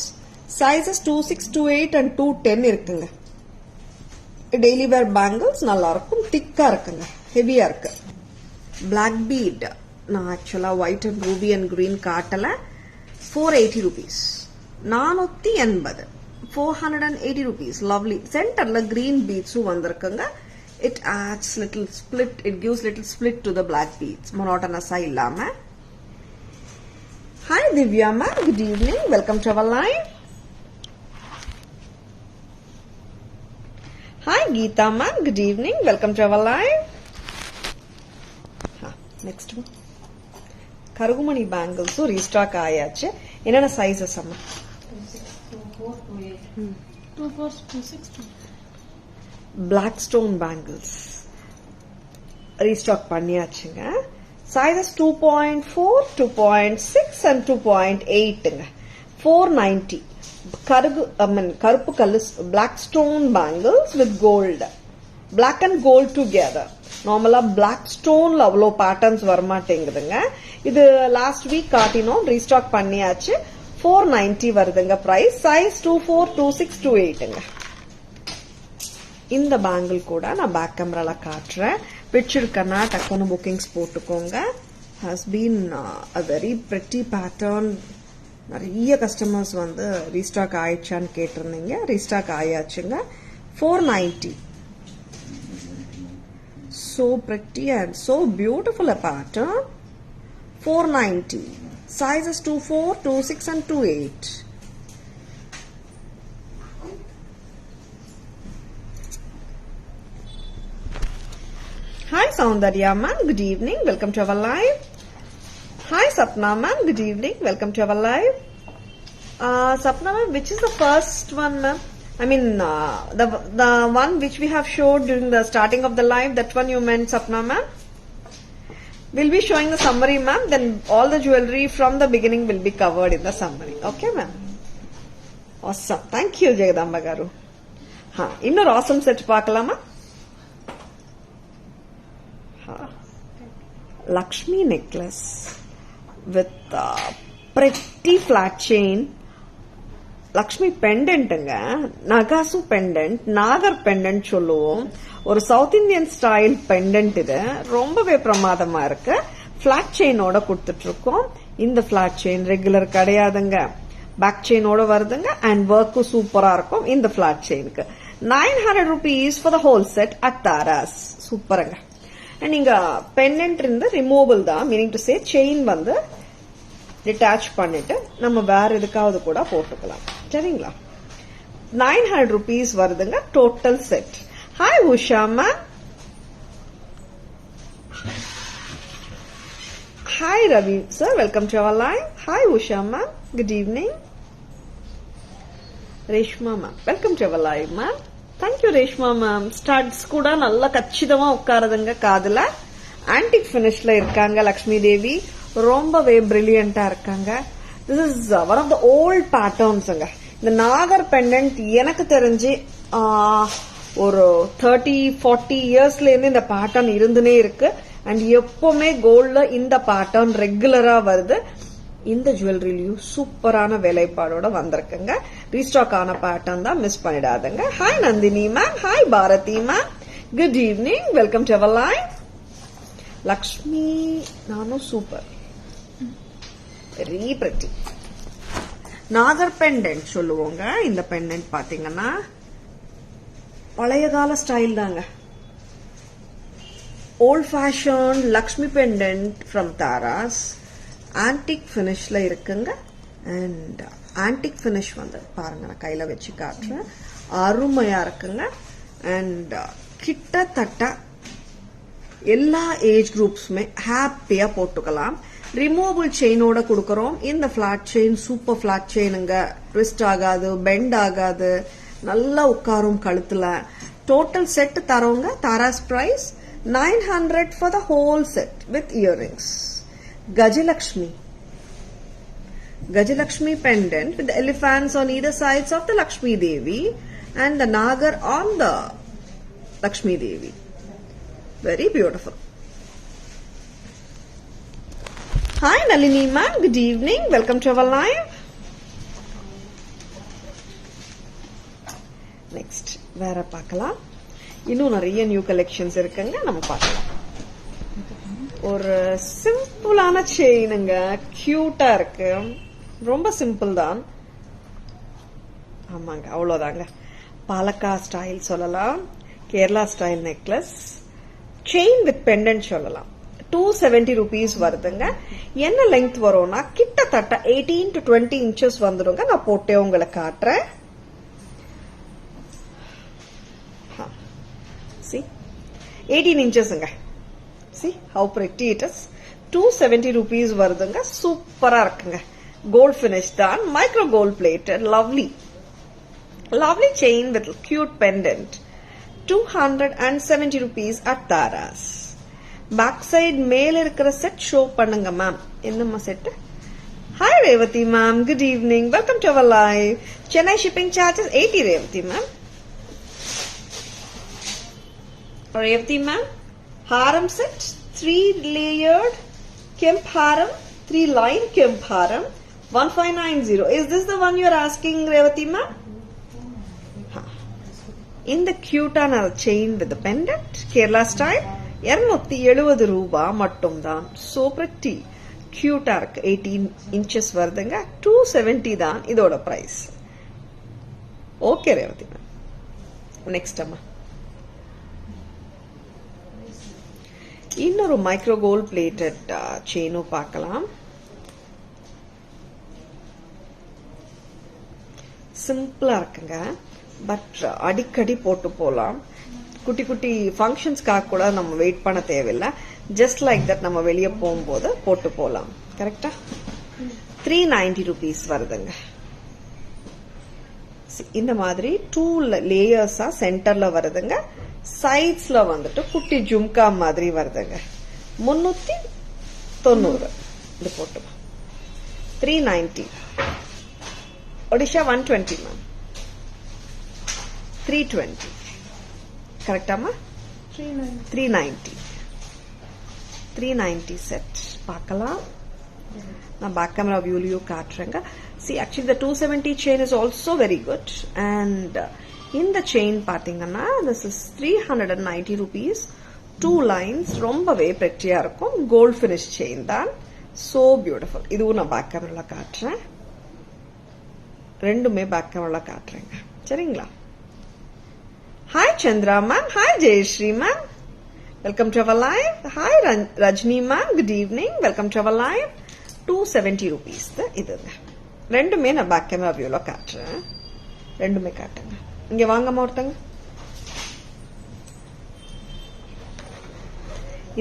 Sizes 26, 28 and 210 irukanga. Daily wear bangles nalla irukum, thicka irukanga, heavy ah irukku. Black bead na actually white and ruby and green kaatala. 480 rupees. 480. 480 rupees. Lovely. Center la green beads vandirukanga. It adds little split. It gives little split to the black beads. Monotonous ah illama. Hi Divya ma'am. Good evening. Welcome to our line. Hi Geeta ma'am. Good evening. Welcome to our line. Next one. Karugumani bangles restock ஆயாச்சு. என்னென்ன sizes அம்மா? 24, 28. 24, 26. Black stone bangles restock பண்ணியாச்சுங்க. Sizes 2.4, 2.6 and 2.8ங்க. 490. கருப்பு கல்லு black stone bangles with gold. Black and gold together. நார்மலா black stoneல அவ்வளோ patterns வரமாட்டேங்குதுங்க. இது last week காட்டினோம், restock பண்ணியாச்சு. 490 வருதுங்க பிரைஸ். சைஸ் 24, 26, 28ங்க. இந்த பேங்கிள் கூட நான் பேக் கேமரால காட்டுறேன். பிடிச்சிருக்கனா டக்குனு புக்கிங்ஸ் போட்டுக்கோங்க. Has been a very pretty pattern. நிறைய கஸ்டமர்ஸ் வந்து ரீஸ்டாக் ஆயிடுச்சான்னு கேட்டிருந்தீங்க. Restock ஆயாச்சுங்க. 490. So pretty and so beautiful a pattern. 490. Sizes 24, 26 and 28. Hi Soundarya ma'am, good evening. Welcome to our live. Hi Sapna ma'am, good evening. Welcome to our live. Sapna ma'am, which is the first one ma'am? I mean, the one which we have showed during the starting of the live, that one you meant, Sapna ma'am? We'll be showing the summary ma'am, then all the jewelry from the beginning will be covered in the summary. Okay ma'am? Awesome. Thank you Jagadamba garu. Innor awesome set paakalama? Lakshmi necklace with pretty flat chain. Lakshmi பெண்டன்ட்டுங்க. நகாசு pendant, நாகர் pendant சொல்லுவோம். ஒரு south Indian style pendant. இது ரொம்பவே பிரமாதமா இருக்கு. Plot செயினோட கொடுத்துட்டு இருக்கோம். இந்த பிளாட் செயின் ரெகுலர் கிடையாதுங்க. பேக் செயினோட வருதுங்க. அண்ட் ஒர்க்கும் சூப்பரா இருக்கும் இந்த பிளாட் செயினுக்கு. 900 rupees for the whole set at Taras. சூப்பருங்க. அண்ட் இங்க பெண்டன்ட் இருந்து ரிமூவபிள் தான். மீனிங் டு சே செயின் வந்து டிட்டாச் பண்ணிட்டு நம்ம வேற எதுக்காவது கூட போட்டுக்கலாம். சரிங்களா? 900 rupees வருதுங்க total set. Hi Usha ma'am. Hi Ravi sir, welcome to our live. Hi Usha ma'am, good evening. Reshma ma'am, welcome to our live ma'am. Thank you Reshma ma'am. Studs கூட நல்லா கச்சிதமா உட்காருதுங்க காதுல. ஆன்டிக் பினிஷ்ல இருக்காங்க லக்ஷ்மி தேவி. ரொம்பவே பிரில்லியண்டா இருக்காங்க. This is one of the old பேட்டர்ன்ஸ்ங்க. இந்த நாகர் பெண்டன்ட் எனக்கு தெரிஞ்சு ஒரு 30-40 இயர்ஸ்ல இருந்து இந்த பேட்டர்ன் இருந்துனே இருக்கு. அண்ட் எப்பவுமே கோல்ட்ல இந்த பேட்டர்ன் ரெகுலரா வருது. இந்த ஜுவல்லரிலையும் சூப்பரான வேலைப்பாடோட வந்திருக்குங்க. ரீஸ்டாக் ஆன பேட்டர்ன் தான், மிஸ் பண்ணிடாதுங்க. Hi Nandini ma'am. Hi Bharathi ma'am. Good evening. Welcome to our live. Lakshmi நானும் சூப்பர், வெரி பிரிட்டி. நாகர் பெண்டன்ட் சொல்லுவோங்க. இந்த பெண்டன்ட் பாத்தீங்கன்னா பழைய கால ஸ்டைல் தாங்க. Old fashion Lakshmi pendant from Taras. Antique பினிஷ்ல இருக்குங்க. அண்ட் ஆன்டிக் பினிஷ் வந்து பாருங்க, நான் கையில வச்சு காட்டுறேன். அருமையா இருக்குங்க. அண்ட் கிட்டத்தட்ட எல்லா ஏஜ் குரூப்ஸுமே ஹாப்பியா போட்டுக்கலாம். ரிமூவபிள் செயினோட கொடுக்கறோம். இந்த பிளாட் செயின் சூப்பர் பிளாட் செயினுங்க. ட்விஸ்ட் ஆகாது, பெண்ட் ஆகாது, நல்லா உட்காரும் கழுத்துல. டோட்டல் செட் தரோங்க. Taras price 900 for the whole set with earrings. Gajalakshmi. Gajalakshmi pendant with the elephants on either sides of the Lakshmi Devi and the Nagar on the Lakshmi Devi. Very beautiful. Hi Nalini ma'am, good evening. Welcome to our live. Next, வேற பார்க்கலாம். இன்னும் நிறைய new collections இருக்குங்க, நம்ம பார்க்கலாம். ஒரு சிம்பிளான செயினுங்க, கியூட்டா இருக்கு. ரொம்ப சிம்பிள் தான். ஆமாங்க, அவ்வளவுதாங்க. பாலக்கா ஸ்டைல் சொல்லலாம், Kerala style necklace, chain with pendant சொல்லலாம். 270 rupees வருதுங்க. என்ன லெங்த் வரும்னா கிட்டத்தட்ட 18 to 20 inches வந்துடுங்க. நான் போட்டே உங்களை காட்டுறேன். See, 18 inchesங்க. See how pretty it is. 270 rupees வருதுங்க. சூப்பரா இருக்குங்க. கோல்ட் பினிஷ் தான், micro gold plated, lovely lovely chain with cute pendant. 270 rupees at Taras. Back side மேல இருக்கிற செட் ஷோ பண்ணுங்க மேம். என்னம்மா set? Hi Revathi ma'am, good evening. Welcome to our live. Chennai shipping charges 80 Revathi ma'am. Revathi ma'am, haram set, 3 layered kemp haram, 3 line kemp haram, 1590. Is this the one you are asking, Revati ma'am? இந்த கியூட்டான chain with pendant Kerala style 270 ரூபாய் மட்டும்தான். So pretty, கியூட்டா இருக்கு. 18 inches வருதுங்க. 270 தான் இதோட price. Okay Revathi ma'am. Next அம்மா, இன்னொரு மைக்ரோ கோல்ட் பிளேட்டட் செயினும் பார்க்கலாம். சிம்பிளா இருக்குங்க, பட் அடிக்கடி போட்டு போலாம். குட்டி குட்டி ஃபங்க்ஷன்ஸ்க்காக கூட நம்ம வெயிட் பண்ண தேவையில்லை. ஜஸ்ட் லைக் தட் நம்ம வெளியே போகும்போது போட்டு போலாம். கரெக்டா? 390 rupees வருதுங்க. இந்த மாதிரி 2 லேயர்ஸா சென்டர்ல வருதுங்க. சைட்ஸ்ல வந்துட்டு குட்டி ஜும்கா மாதிரி வருதுங்க. 390 இது போட்டு 390. ஒடிஷா 120 மேம். 320 கரெக்டாமா? 390 செட் பார்க்கலாம். நான் பேக் கேமரா வியூலயும் காட்டுறேங்க. See, actually the 270 chain is also very good. And இந்த செயின் பாத்தீங்கன்னா this is 390 rupees. 2 lines, ரொம்பவே prettyயா இருக்கும். கோல்ட் finish செயின் தான். So beautiful. இதுவும் நான் பேக் கேமரால காட்டுறேன். ரெண்டுமே பேக் கேமரால காட்டுறேங்க. சரிங்களா? Hi Chandra ma'am. Hi Jayashree ma'am. Welcome to our live. Hi Rajni ma'am. Good evening. Welcome to our live. 270 rupees இதுங்க. ரெண்டுமே நான் பேக் கேமரா வியூல காட்டுறேன். ரெண்டுமே காட்டுங்க. இங்க வாங்கம்மா ஒருத்தங்க.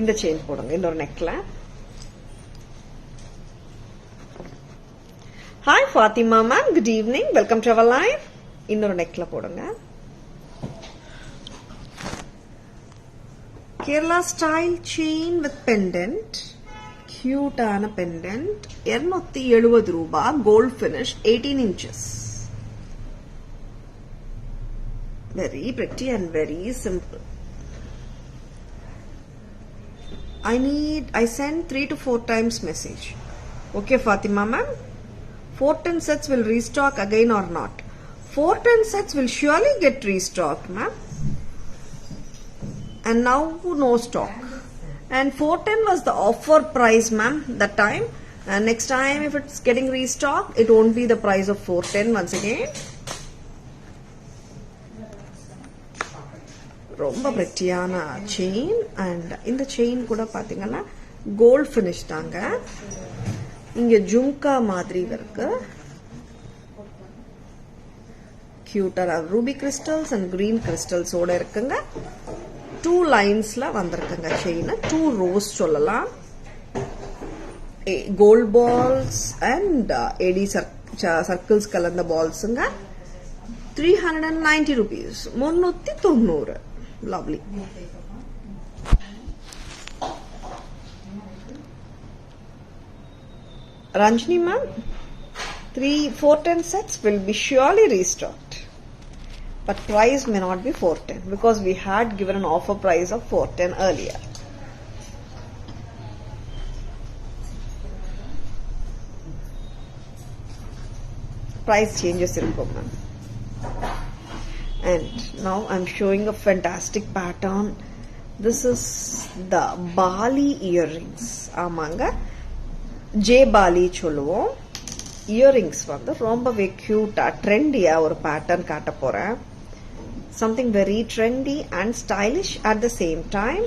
இந்த செயின் போடுங்க. இன்னொரு necklace. Hi Fathima ma'am. Good evening. Welcome to our live. இன்னொரு நெக்ல போடுங்க. Kerala style chain with pendant. கியூட்டான பெண்டன்ட். 270 ரூபாய். Gold finish. 18 inches. Very pretty and very simple. I send 3 to 4 times message. Okay Fatima ma'am. 410 sets will restock again or not? 410 sets will surely get restocked ma'am. And now no stock. And 410 was the offer price ma'am that time. And next time if it's getting restocked, it won't be the price of 410 once again. ரொம்ப பிரிட்டியான chain. And இந்த chain கூட பாத்தீங்கன்னா gold finish தாங்க. இங்க ஜும்கா மாதிரி இருக்கு. கியூட்டா ruby crystals and green crystals ஓட இருக்குங்க. 2 லைன்ஸ்ல வந்திருக்குங்க செயின். 2 rows சொல்லலாம். Gold balls and AD circles கலந்த பால்ஸுங்க. 390 rupees. 390. Lovely. Ranjini ma'am, 410 sets will be surely restocked. But price may not be 410 because we had given an offer price of 410 earlier. Price changes irukkum ma'am. And now I'm showing a fantastic pattern. This is the Bali earrings. Amanga J Bali சொல்லுவோம். Earrings வந்து ரொம்பவே கியூட்டா ட்ரெண்டியா ஒரு pattern காட்ட போறேன். Something very trendy and stylish at the same time.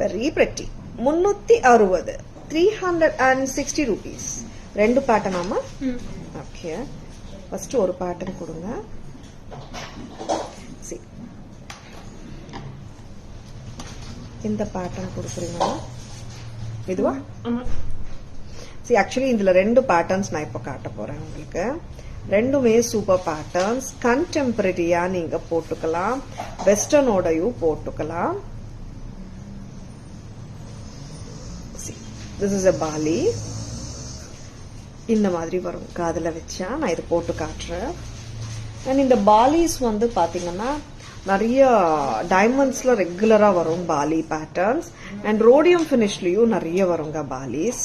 Very pretty. 360. 360 rupees. ரெண்டு pattern ஆமா? Okay. First ஒரு பேட்டர்ன் கொடுங்க. See. இந்த பேட்டர்ன் கொடுக்குறீங்களா? இதுவா? ஆமா. See, actually இதுல ரெண்டு பேட்டர்ன்ஸ் நான் இப்ப காட்ட போறேன் உங்களுக்கு. ரெண்டுமே சூப்பர் பேட்டர்ன்ஸ். கண்டெம்பரரியா நீங்க போட்டுக்கலாம். வெஸ்டர்னோடயும் போட்டுக்கலாம். This is a Bali. இந்த மாதிரி வரும். காதுல வச்சா நான் இது போட்டு காட்டுறேன். And இந்த பாலிஸ் வந்து பாத்தீங்கன்னா நிறைய டைமண்ட்ஸ்ல ரெகுலரா வரும் பாலி பேட்டர்ன்ஸ். அண்ட் ரோடியம் பினிஷ்லயும் நிறைய வருங்க பாலிஸ்.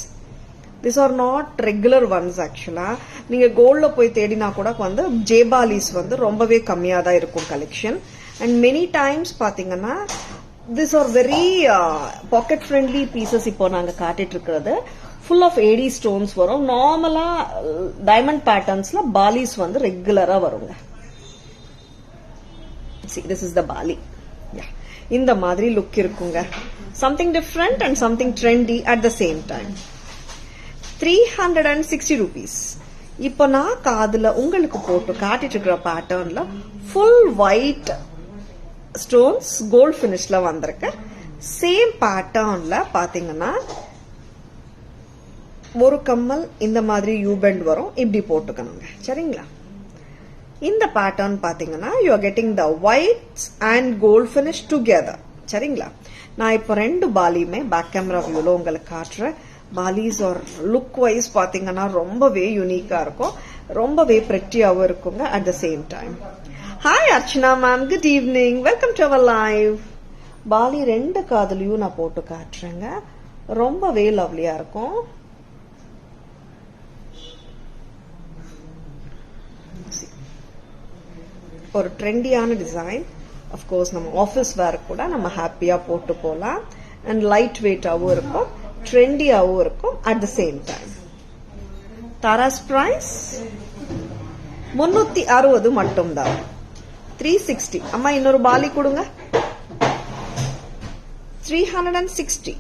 These are not regular ones actually. நீங்க கோல்ட்ல போய் தேடினா கூட வந்து ஜேபாலிஸ் வந்து ரொம்பவே கம்மியா தான் இருக்கும் கலெக்ஷன். And many times பாத்தீங்கன்னா these are very pocket friendly pieces. இப்போ நாங்க காட்டிட்டு இருக்கிறது full of AD stones வரும். நார்மலா டைமண்ட் பேட்டர்ன்ஸ்ல பாலிஸ் வந்து ரெகுலரா வருங்க. See, this is the bali. Yeah. இந்த மாதிரி லுக் இருக்குங்க. Something different and something trendy at the same time. 360 rupees. இப்போ நான் காதுல உங்களுக்கு போட்டு காட்டிட்டு இருக்கிற பேட்டர்ன்ல ஃபுல் ஒயிட் ஸ்டோன்ஸ் கோல்ட் பினிஷ்ல வந்திருக்கு. சேம் பேட்டர்ன்ல பாத்தீங்கன்னா ஒரு கம்மல் இந்த மாதிரி யூ பெண்ட் வரும். இப்படி போட்டுக்கணுங்க. சரிங்களா? இந்த பேட்டர்ன் பாத்தீங்கன்னா you are getting the white and gold finish together. சரிங்களா? நான் இப்போ ரெண்டு பாலியுமே பேக் கேமரா வியூல உங்களுக்கு காட்டுறேன். பாலிஸ் ஆர் லுக் வைஸ் பாத்தீங்கன்னா ரொம்பவே யூனிக்கா இருக்கும். ரொம்பவே பிரெட்டியாவும் இருக்குங்க at the same time. Hi Archana ma'am, good evening, welcome to our live. Bali ரெண்டு காதுலயும் நான் போட்டு காட்டுறேங்க. ரொம்பவே லவ்லியா இருக்கும். ஒரு ட்ரெண்டியான டிசைன். அஃப்கோர்ஸ் நம்ம ஆஃபீஸ் வேர் கூட நம்ம ஹாப்பியா போட்டு போலாம். அண்ட் லைட் வெயிட்டாவும் இருக்கும், ட்ரெண்டியாவும் இருக்கும் at the same time. Taras price 360 மட்டும்தான். 360. அம்மா இன்னொரு பாலி கொடுங்க. 360.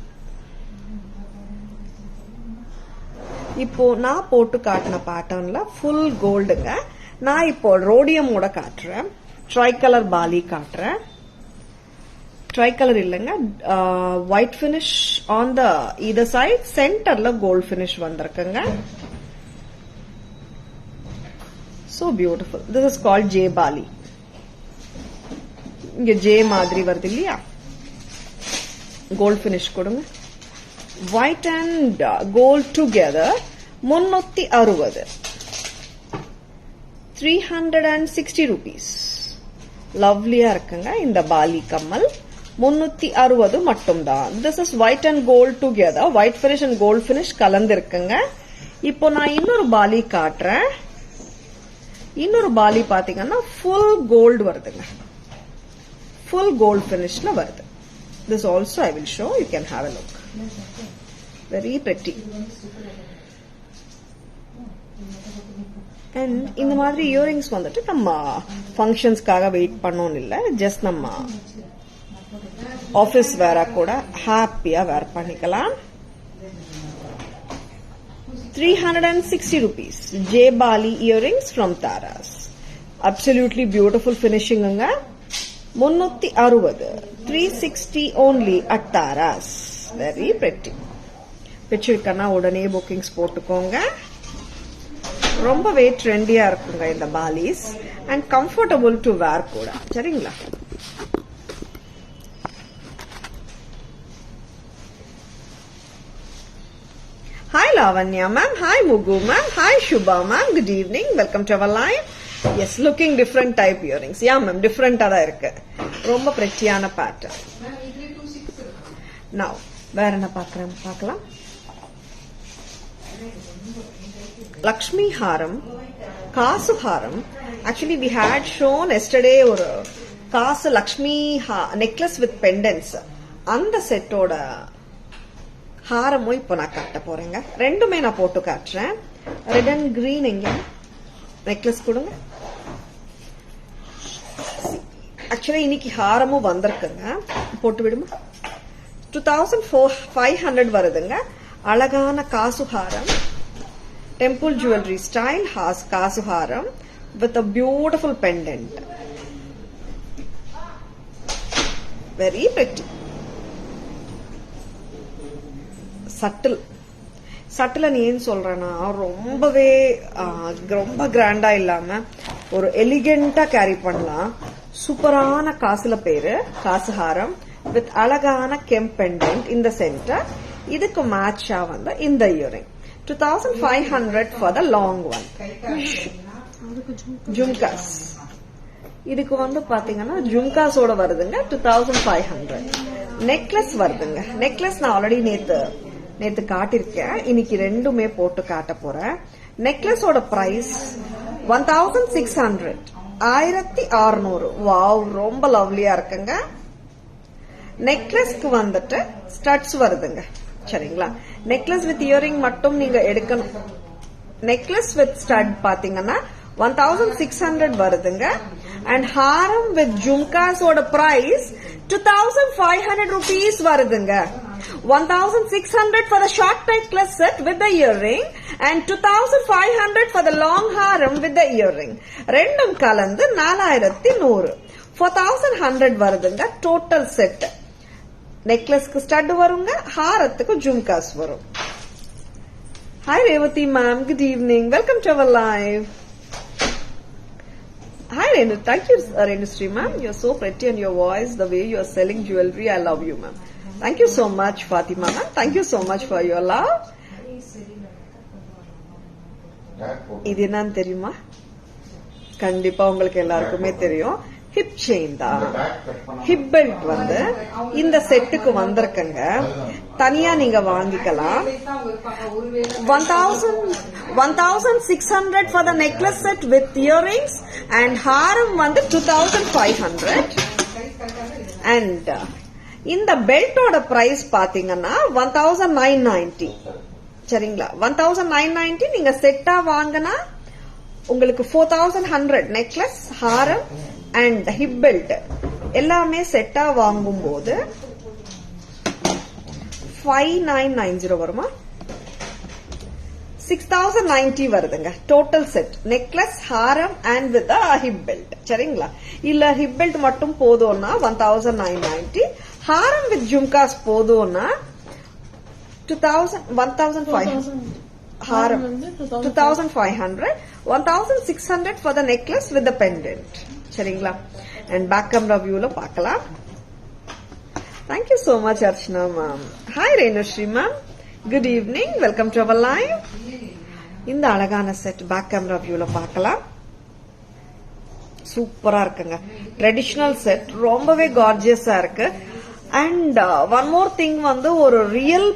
இப்போ நான் போட்டு காட்டின பேட்டர்ன்ல ஃபுல் கோல்டுங்க. நான் இப்போ ரோடியமோட காட்டுறேன். ட்ரை கலர் பாலி காட்டுறேன். ட்ரை கலர் இல்லைங்க, white finish on the either side, சென்டர்ல கோல்ட் பினிஷ் வந்திருக்குங்க. So beautiful. This is called J bali. இங்க ஜே மாதிரி வருது இல்லையா? கோல்ட் பினிஷ் கொடுங்க. White and gold together 360. 360 rupees. லவ்லியா இருக்குங்க இந்த பாலி கம்மல். 360 மட்டும்தான். This is white and gold together. White finish and gold finish கலந்து இருக்குங்க. இப்போ நான் இன்னொரு பாலி காட்டுறேன். இன்னொரு பாலி பாத்தீங்கன்னா ஃபுல் கோல்டு வருதுங்க. ஃபுல் கோல்ட் பினிஷ்ல வருது. This also I will show. You can have a look. Very pretty. And இந்த மாதிரி இயரிங்ஸ் வந்துட்டு நம்ம ஃபங்க்ஷன்ஸ்க்காக வெயிட் பண்ணோம் இல்ல, ஜஸ்ட் நம்ம ஆபீஸ் வேற கூட ஹாப்பியா வேர் பண்ணிக்கலாம். 360 rupees. J Bali earrings from Taras. Absolutely beautiful finishing. 360. 360 only at Taras. Very pretty. பிடிச்சிருக்கனா உடனே புக்கிங்ஸ் போட்டுக்கோங்க. ரொம்பவே ட்ரெண்டியா இருக்குங்க இந்த பாலிஸ். அண்ட் கம்ஃபர்டபுள் டு வேர் கூட. சரிங்களா? Hi Lavanya ma'am, hi Mugu ma'am, hi Shubha ma'am, good evening, welcome to our live. Yes, looking different type earrings. Yeah ma'am, different ah da irukku. Romba prettyana pattern. Now, வேற என்ன பார்க்கலாம்? Lakshmi Haram, Kasu Haram. Actually, we had shown yesterday ஒரு Kasu Lakshmi necklace with pendants. அந்த செட்டோட ஹாரமும் இப்போ நான் காட்ட போறேங்க. ரெண்டுமே நான் போட்டு காட்டுறேன். ரெட் அண்ட் கிரீன் எங்க நெக்லஸ் கொடுங்க. ஆக்சுவலி இன்னைக்கு ஹாரமும் வந்திருக்குங்க. போட்டு விடுமா. 2500 வருதுங்க. அழகான காசு ஹாரம், டெம்பிள் ஜுவல்லரி ஸ்டைல் காசு ஹாரம் with a beautiful pendant. Very pretty. Subtle ஏன் சொல்றேன்னா ரொம்பவே ரொம்ப கிராண்டா இல்லாம ஒரு எலிகென்டா கேரி பண்ணலாம். சூப்பரான காசுல பேரு காசு ஹாரம் வித் அழகான கெம்ப் பெண்டன்ட் இந்த சென்டர். இதுக்கு மேட்சா வந்து இந்த earring 2500 for the long one. Jhumkas இதுக்கு வந்து பாத்தீங்கன்னா ஜும்காஸோட வருதுங்க 2500. நெக்லஸ் வருதுங்க. நெக்லஸ் நான் ஆல்ரெடி நேத்து நேத்து காட்டிருக்கேன். இன்னைக்கு ரெண்டுமே போட்டு காட்ட போறேன். நெக்லஸோட பிரைஸ் 1600, 1600. வாவ், ரொம்ப லவ்லியா இருக்குங்க. நெக்லஸ்க்கு வந்துட்டு ஸ்டட்ஸ் வருதுங்க. சரிங்களா? நெக்லஸ் வித் இயரிங் மட்டும் நீங்க எடுக்கணும். நெக்லஸ் வித் ஸ்டட் பாத்தீங்கன்னா 1600 வருதுங்க. And Haram with ஜும்காஸோட price 2500 rupees வருதுங்க. 1600 for the short necklace set with the earring and 2500 for the long haram with the earring. ரெண்டும் கலந்து 4100, 4100 வருதுங்க டோட்டல் செட். நெக்லஸ்க்கு ஸ்டட் வருங்க, ஹாரத்துக்கு ஜும்காஸ் வரும். Hi Revati ma'am, good evening. Welcome to our live. Hi Renu, thank you Renusri ma'am. You're so pretty and your voice, the way you are selling jewelry, I love you ma'am. Thank you so much Fatima ma'am. Thank you so much for your love. இது என்னன்னு தெரியுமா? கண்டிப்பா உங்களுக்கு எல்லாருக்குமே தெரியும். Hip chain தான். Hip belt வந்து இந்த செட்டுக்கு வந்திருக்குங்க. தனியா நீங்க வாங்கிக்கலாம். 1600 for the necklace set with earrings and haram வந்து 2500. and இந்த பெல்ட்டோட பிரைஸ் பாத்தீங்கன்னா 1990. சரிங்களா? 1990 நீங்க செட்டா வாங்கினா உங்களுக்கு 4100 necklace, Haram and hip belt எல்லாமே செட்டா வாங்கும் போது 5990 வருமா? 6090 வருதுங்க total set. Necklace, Haram and with hip belt. சரிங்களா? இல்ல ஹிப் பெல்ட் மட்டும் போதும்னா 1990, ஹாரம் with jhumkas போதும்னா 1500, Haram 2500, 1600 for the necklace with the pendant. சரிங்களா? and back camera view ல பார்க்கலாம். Thank you so much Archana ma'am. Hi Renusri ma'am, good evening, welcome to our live. இந்த அழகான set back camera வியூல பார்க்கலாம். சூப்பரா இருக்குங்க. ட்ரெடிஷனல் செட், ரொம்பவே கார்ஜியஸா இருக்கு. அண்ட் ஒன் மோர் திங் வந்து ஒரு ரியல்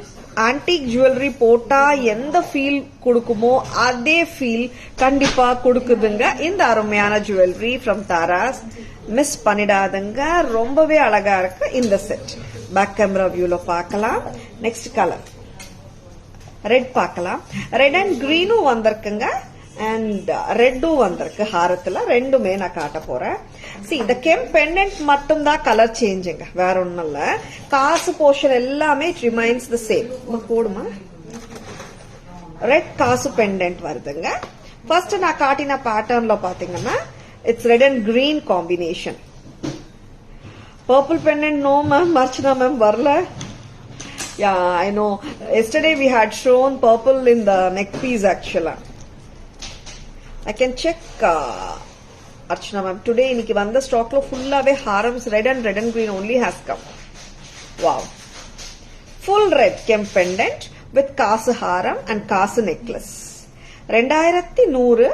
ஆன்டிக் ஜுவல்லரி போட்டா எந்த ஃபீல் கொடுக்குமோ அதே ஃபீல் கண்டிப்பா கொடுக்குதுங்க இந்த அருமையான ஜுவல்லரி ஃப்ரம் தாராஸ். மிஸ் பண்ணிடாதுங்க. ரொம்பவே அழகா இருக்கு இந்த செட். பேக் கேமரா வியூல பார்க்கலாம். நெக்ஸ்ட் கலர் ரெட் பார்க்கலாம். ரெட் அண்ட் கிரீனும் வந்திருக்குங்க அண்ட் ரெட்டும் வந்திருக்கு ஹாரத்துல. ரெண்டுமே நான் காட்ட போறேன். இந்த கெம் பெண்டன்ட் மட்டும் தான் கலர் சேஞ்சுங்க, வேற ஒண்ணும் இல்ல. காசு போர்ஷன் எல்லாமே இட் ரிமைன்ஸ் தி சேம். போடுமா? ரெட் காசு பெண்டன்ட் வருதுங்க. ஃபர்ஸ்ட் நான் காட்டின பேட்டர்ன்ல பாத்தீங்கன்னா it's red and green combination. Purple pendant no ma'am, Archana ma'am வரல. Yeah, I know. Yesterday we had shown purple in the neck piece actually. I can check Archana ma'am. Today இன்னைக்கு வந்த ஸ்டாக்ல ஃபுல்லாவே harams red and green only has come. Wow. Full red kem pendant with காசு ஹாரம் and காசு necklace. 2100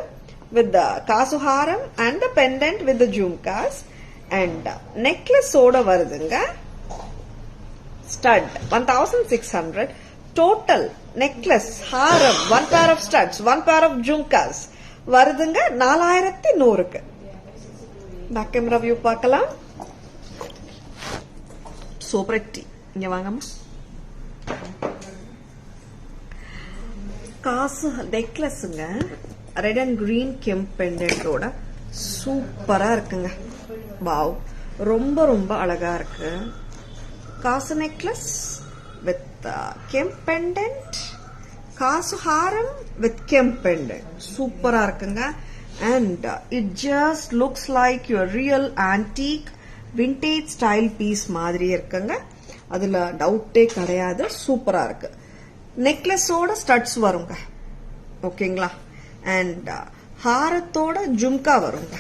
with the காசு ஹாரம் and the pendant with the jhumkas and necklace ஓட வருதுங்க. Stud 1600, total necklace, haram, one pair of studs, one pair of jhumkas வருதுங்க 4100க்கு. Back camera view பார்க்கலாம். So pretty. இங்க வாங்கம்மா. காசு நெக்லஸ்ங்க ரெட் அண்ட் கிரீன் கெம் பெண்டன்ட்டோட சூப்பரா இருக்குங்க. வாவ், ரொம்ப ரொம்ப அழகா இருக்கு. காசு நெக்லஸ் வித் கெம் பெண்டன்ட், காசு ஹாரம் வித் கெம் பெண்டன்ட் சூப்பரா இருக்குங்க. And it just looks like your real antique vintage style piece மாதிரி இருக்குங்க. அதுல டவுட்டே கிடையாது. சூப்பரா இருக்கு. நெக்லஸோட ஸ்டட்ஸ் வருங்க. ஓகேங்களா? அண்ட் ஹாரத்தோட ஜும்கா வருங்க.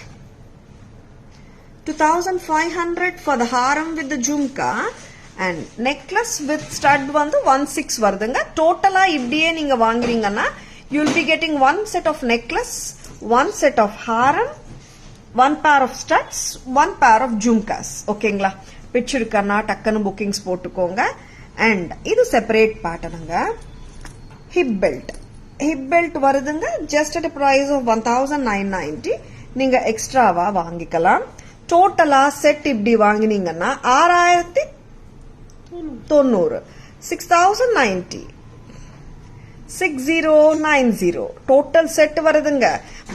2500 for the haram with the jhumka and necklace with stud வந்து 16 வருதுங்க. டோட்டலா இப்படியே நீங்க வாங்குறீங்கன்னா you will be getting one set of necklace, one set of haram, one pair of studs, one pair of jhumkas. ஓகேங்களா? பிடிச்சிருக்கா டக்குன்னு புக்கிங்ஸ் போட்டுக்கோங்க. and இது separate patternங்க. Hip belt வருதுங்க just at a price of 1990. நீங்க எக்ஸ்ட்ராவா வாங்கிக்கலாம். டோட்டலா செட் இப்படி வாங்கினீங்கன்னா 6090 6090 6090 டோட்டல் செட் வருதுங்க.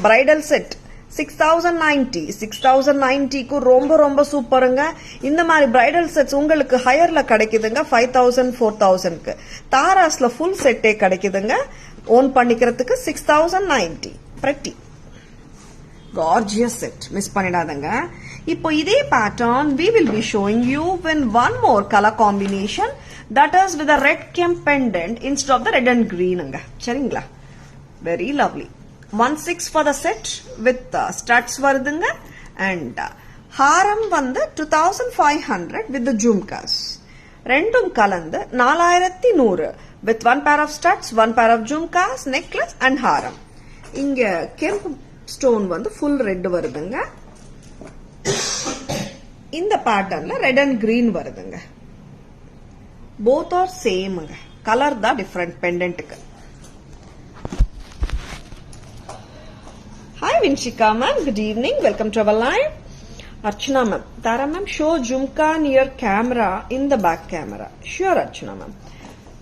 பிரைடல் செட் 6090 ரொம்ப ரொம்ப சூப்பருங்க. இந்த மாதிரி பிரைடல் செட்ஸ் உங்களுக்கு ஹையர்ல கிடைக்குதுங்க 5000 4000க்கு. தாராஸ்ல ஃபுல் செட்டே கிடைக்குதுங்க. ஓன் பண்ணிக்கிறதுக்கு 6090 pretty gorgeous set மிஸ் பண்ணிடாதங்க. இப்போ இதே pattern we will be showing you in one more color combination, that is with a red kem pendant instead of the red and green ங்க. சரிங்களா? very lovely. 16 for the set with studs வருதுங்க and ஹாரம் வந்து 2500 with the jhumkas. ரெண்டும் கலந்து 4100 with one pair of studs, one pair of jhumkas, necklace and ஹாரம். இங்க கெம்ப் stone வந்து full red வருதுங்க. இந்த பேட்டர்ன்ல ரெட் அண்ட் கிரீன் வருதுங்க. both are same கலர் தான் different பெண்டன்ட்க்கு. Hi Vinshika ma'am, good evening, welcome to our live. Archana ma'am, Tara ma'am, show jhumka near camera in the back camera. Sure Archana ma'am.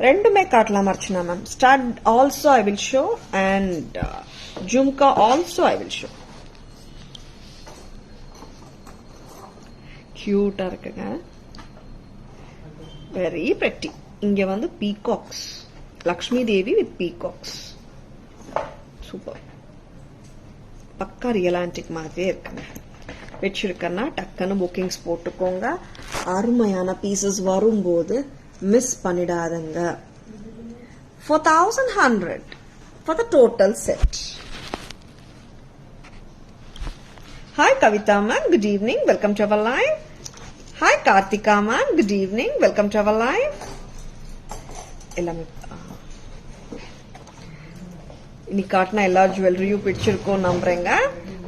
ரெண்டுமே காட்டலாம் Archana ma'am. Stud also I will show and jhumka also I will show. Cute இருக்குங்க. Very pretty. இங்க வந்து peacocks. Lakshmi Devi with peacocks. Super. பக்கா real antique மாதிரியே இருக்குங்க. வச்சிருக்கேன்னா டக்குன்னு bookings போட்டுக்கோங்க. அருமையான பீசஸ் வரும்போது miss பண்ணிடாதங்க. 4100 for the total set. Hi Kavita ma'am, good evening, welcome to our live. Hi Karthika ma'am, good evening, welcome to our live. எல்லாமே இன்னைக்கு காட்டின எல்லா ஜுவல்லரியும் பிடிச்சிருக்கோம் நம்புறேங்க.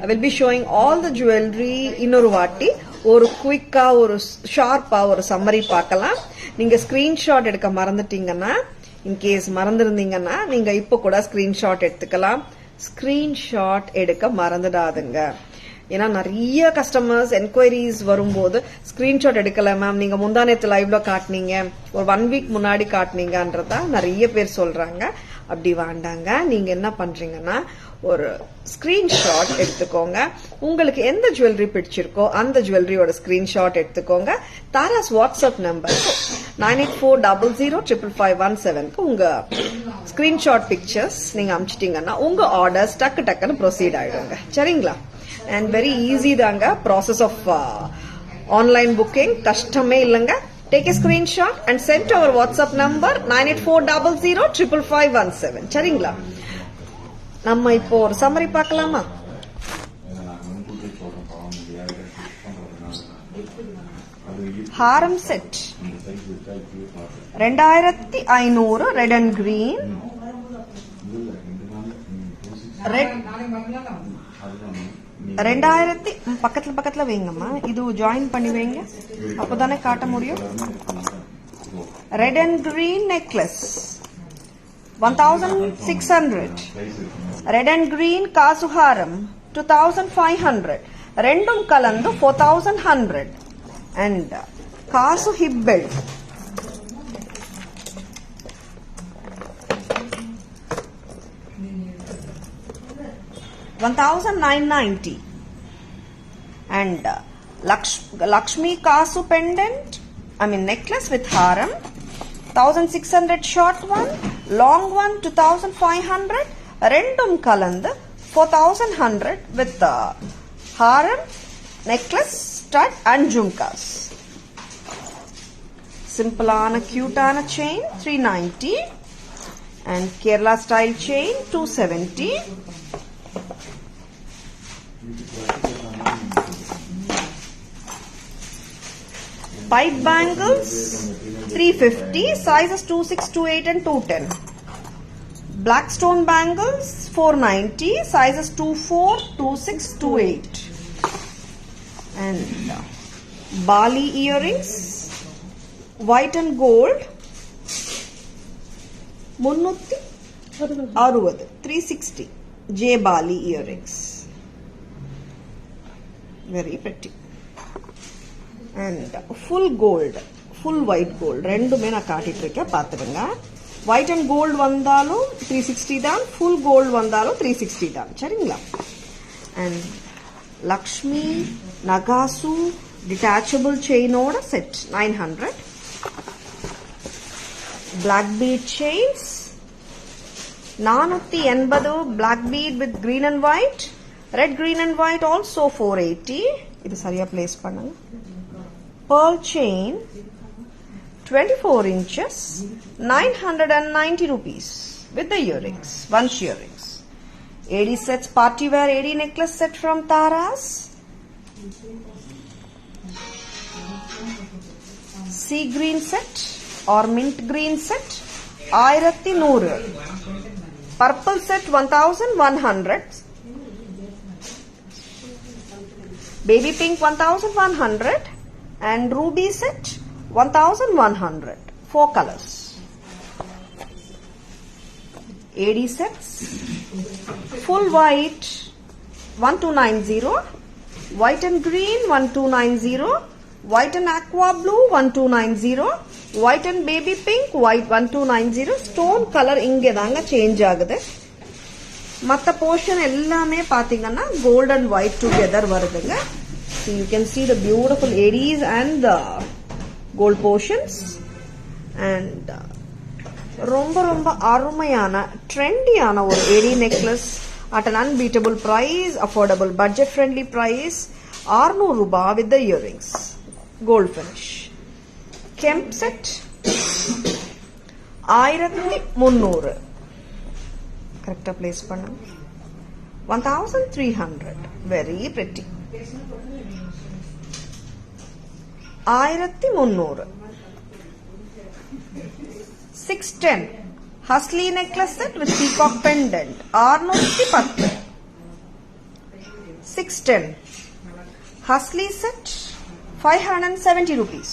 I will be showing all the jewelry இன்னொரு வாட்டி ஒரு குயிக்கா ஒரு ஷார்ப்பா ஒரு சம்மரி பார்க்கலாம். நீங்க ஸ்கிரீன்ஷாட் எடுக்க மறந்துட்டீங்கன்னா, இன்கேஸ் மறந்துருந்தீங்கன்னா நீங்க இப்ப கூட ஸ்கிரீன்ஷாட் எடுத்துக்கலாம். ஸ்கிரீன்ஷாட் எடுக்க மறந்துடாதுங்க. ஏன்னா நிறைய கஸ்டமர்ஸ் என்கொயரிஸ் வரும்போது ஸ்கிரீன்ஷாட் எடுக்கல மேம், நீங்க முந்தானத்து லைவ்ல காட்டினீங்க, ஒரு 1 வீக் முன்னாடி காட்டினீங்கன்றதா நிறைய பேர் சொல்றாங்க. அப்படி வேண்டாங்க. நீங்க என்ன பண்றீங்கன்னா ஒரு ஸ்கிரீன்ஷாட் எடுத்துக்கோங்க. உங்களுக்கு எந்த ஜுவல்லரி பிடிச்சிருக்கோ அந்த ஜுவல்லரியோட ஸ்கிரீன்ஷாட் எடுத்துக்கோங்க. தாராஸ் வாட்ஸ்அப் நம்பர் 9840055517க்கு உங்க ஸ்கிரீன்ஷாட் பிக்சர்ஸ் நீங்க அனுப்பிச்சிட்டீங்கன்னா உங்க ஆர்டர்ஸ் டக்குன்னு ப்ரொசீட் ஆயிடுங்க. சரிங்களா? அண்ட் வெரி ஈஸி தாங்க ப்ராசஸ் ஆஃப் ஆன்லைன் புக்கிங். கஷ்டமே இல்லைங்க. Take a screenshot and send to our WhatsApp number 9840055517. சரிங்களா? நம்ம இப்போ ஒரு சம்மரி பார்க்கலாமா? ஹாரம் set 2500 red and green. Red 2000 பக்கத்துல வைங்கம்மா. இது ஜாயின் பண்ணி வைங்க, அப்போதானே காட்ட முடியும். Red and green necklace 1600. Red and green காசுஹாரம் 2500. ரெண்டும் கலந்து 4100. அண்ட் காசு hip belt 1990. And Lakshmi Kasu pendant, necklace with haram 1600. Short one, long one 2500. Rendum kaland 4100 with haram, necklace, stud and jhumkas. Simple ana cute ana chain 390 and Kerala style chain 270. Pipe bangles 350, sizes 26, 28 and 210. Black stone bangles 490, sizes 24, 26, 28. And Bali earrings, white and gold 360 360 J Bali earrings. Very pretty. And full gold, full white gold. ரெண்டுமே நான் காட்டிட்டு இருக்கேன் பாத்துடுங்க. White and gold வந்தாலும் 360 தான், full gold வந்தாலும் 360 தான். சரிங்களா? And Lakshmi Nagasu detachable chain oda set 900. Black bead chains 480 black bead with green and white. Red, green and white also 480. இது சரியா place பண்ணுங்க. Pearl chain 24 inches 990 rupees with the earrings, bunch earrings. AD sets, party wear AD necklace set from Taras. Sea green set or mint green set 1100. Purple set 1100. Baby pink 1100 and ruby set 1100. 4 colors. AD sets full white 1290, white and green 1290, white and aqua blue 1290, white and baby pink white 1290. Stone color inge தாங்க change ஆகுது. மத்த portion எல்லாமே பாத்தீங்கன்னா gold and white together வருதுங்க. So you can see the beautiful ADs and the gold portions. And ரொம்ப ரொம்ப அருமையான ட்ரெண்டியான ஒரு AD necklace at an unbeatable price, affordable budget friendly price 600 ரூபாய் with the earrings, gold finish. Kemp set 1300. கரெக்டா place பண்ணுங்க. 1300. Very pretty. 1300. 610 Hustley necklace set with peacock pendant 610. 610 Hustley set 570 rupees.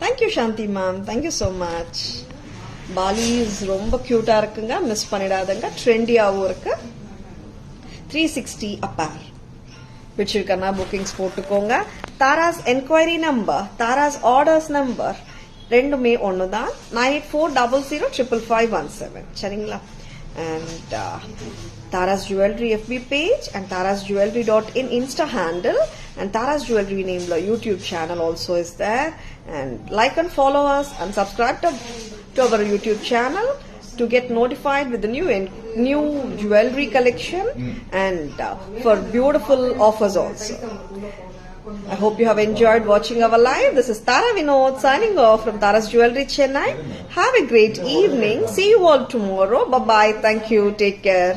Thank you Shanti ma'am, thank you so much. Bali is ரொம்ப கியூட்டா இருக்குங்க, miss பண்ணிடாதங்க. ட்ரெண்டியாவும் இருக்கு. 360 apart. பிடிச்சிருக்கனா bookings போட்டுக்கோங்க. Tara's enquiry number, Tara's orders number ரெண்டுமே ஒண்ணுதான். 9840055517. சரிங்களா? And Taras Jewelry FB page and tarasjewelry.in Insta handle and Taras Jewelry name YouTube channel also is there. And like and follow us and subscribe to our YouTube channel to get notified with the new jewelry collection and for beautiful offers also. I hope you have enjoyed watching our live. This is Tara Vinod signing off from Taras Jewelry Chennai. Have a great evening. See you all tomorrow. Bye bye. Thank you. Take care.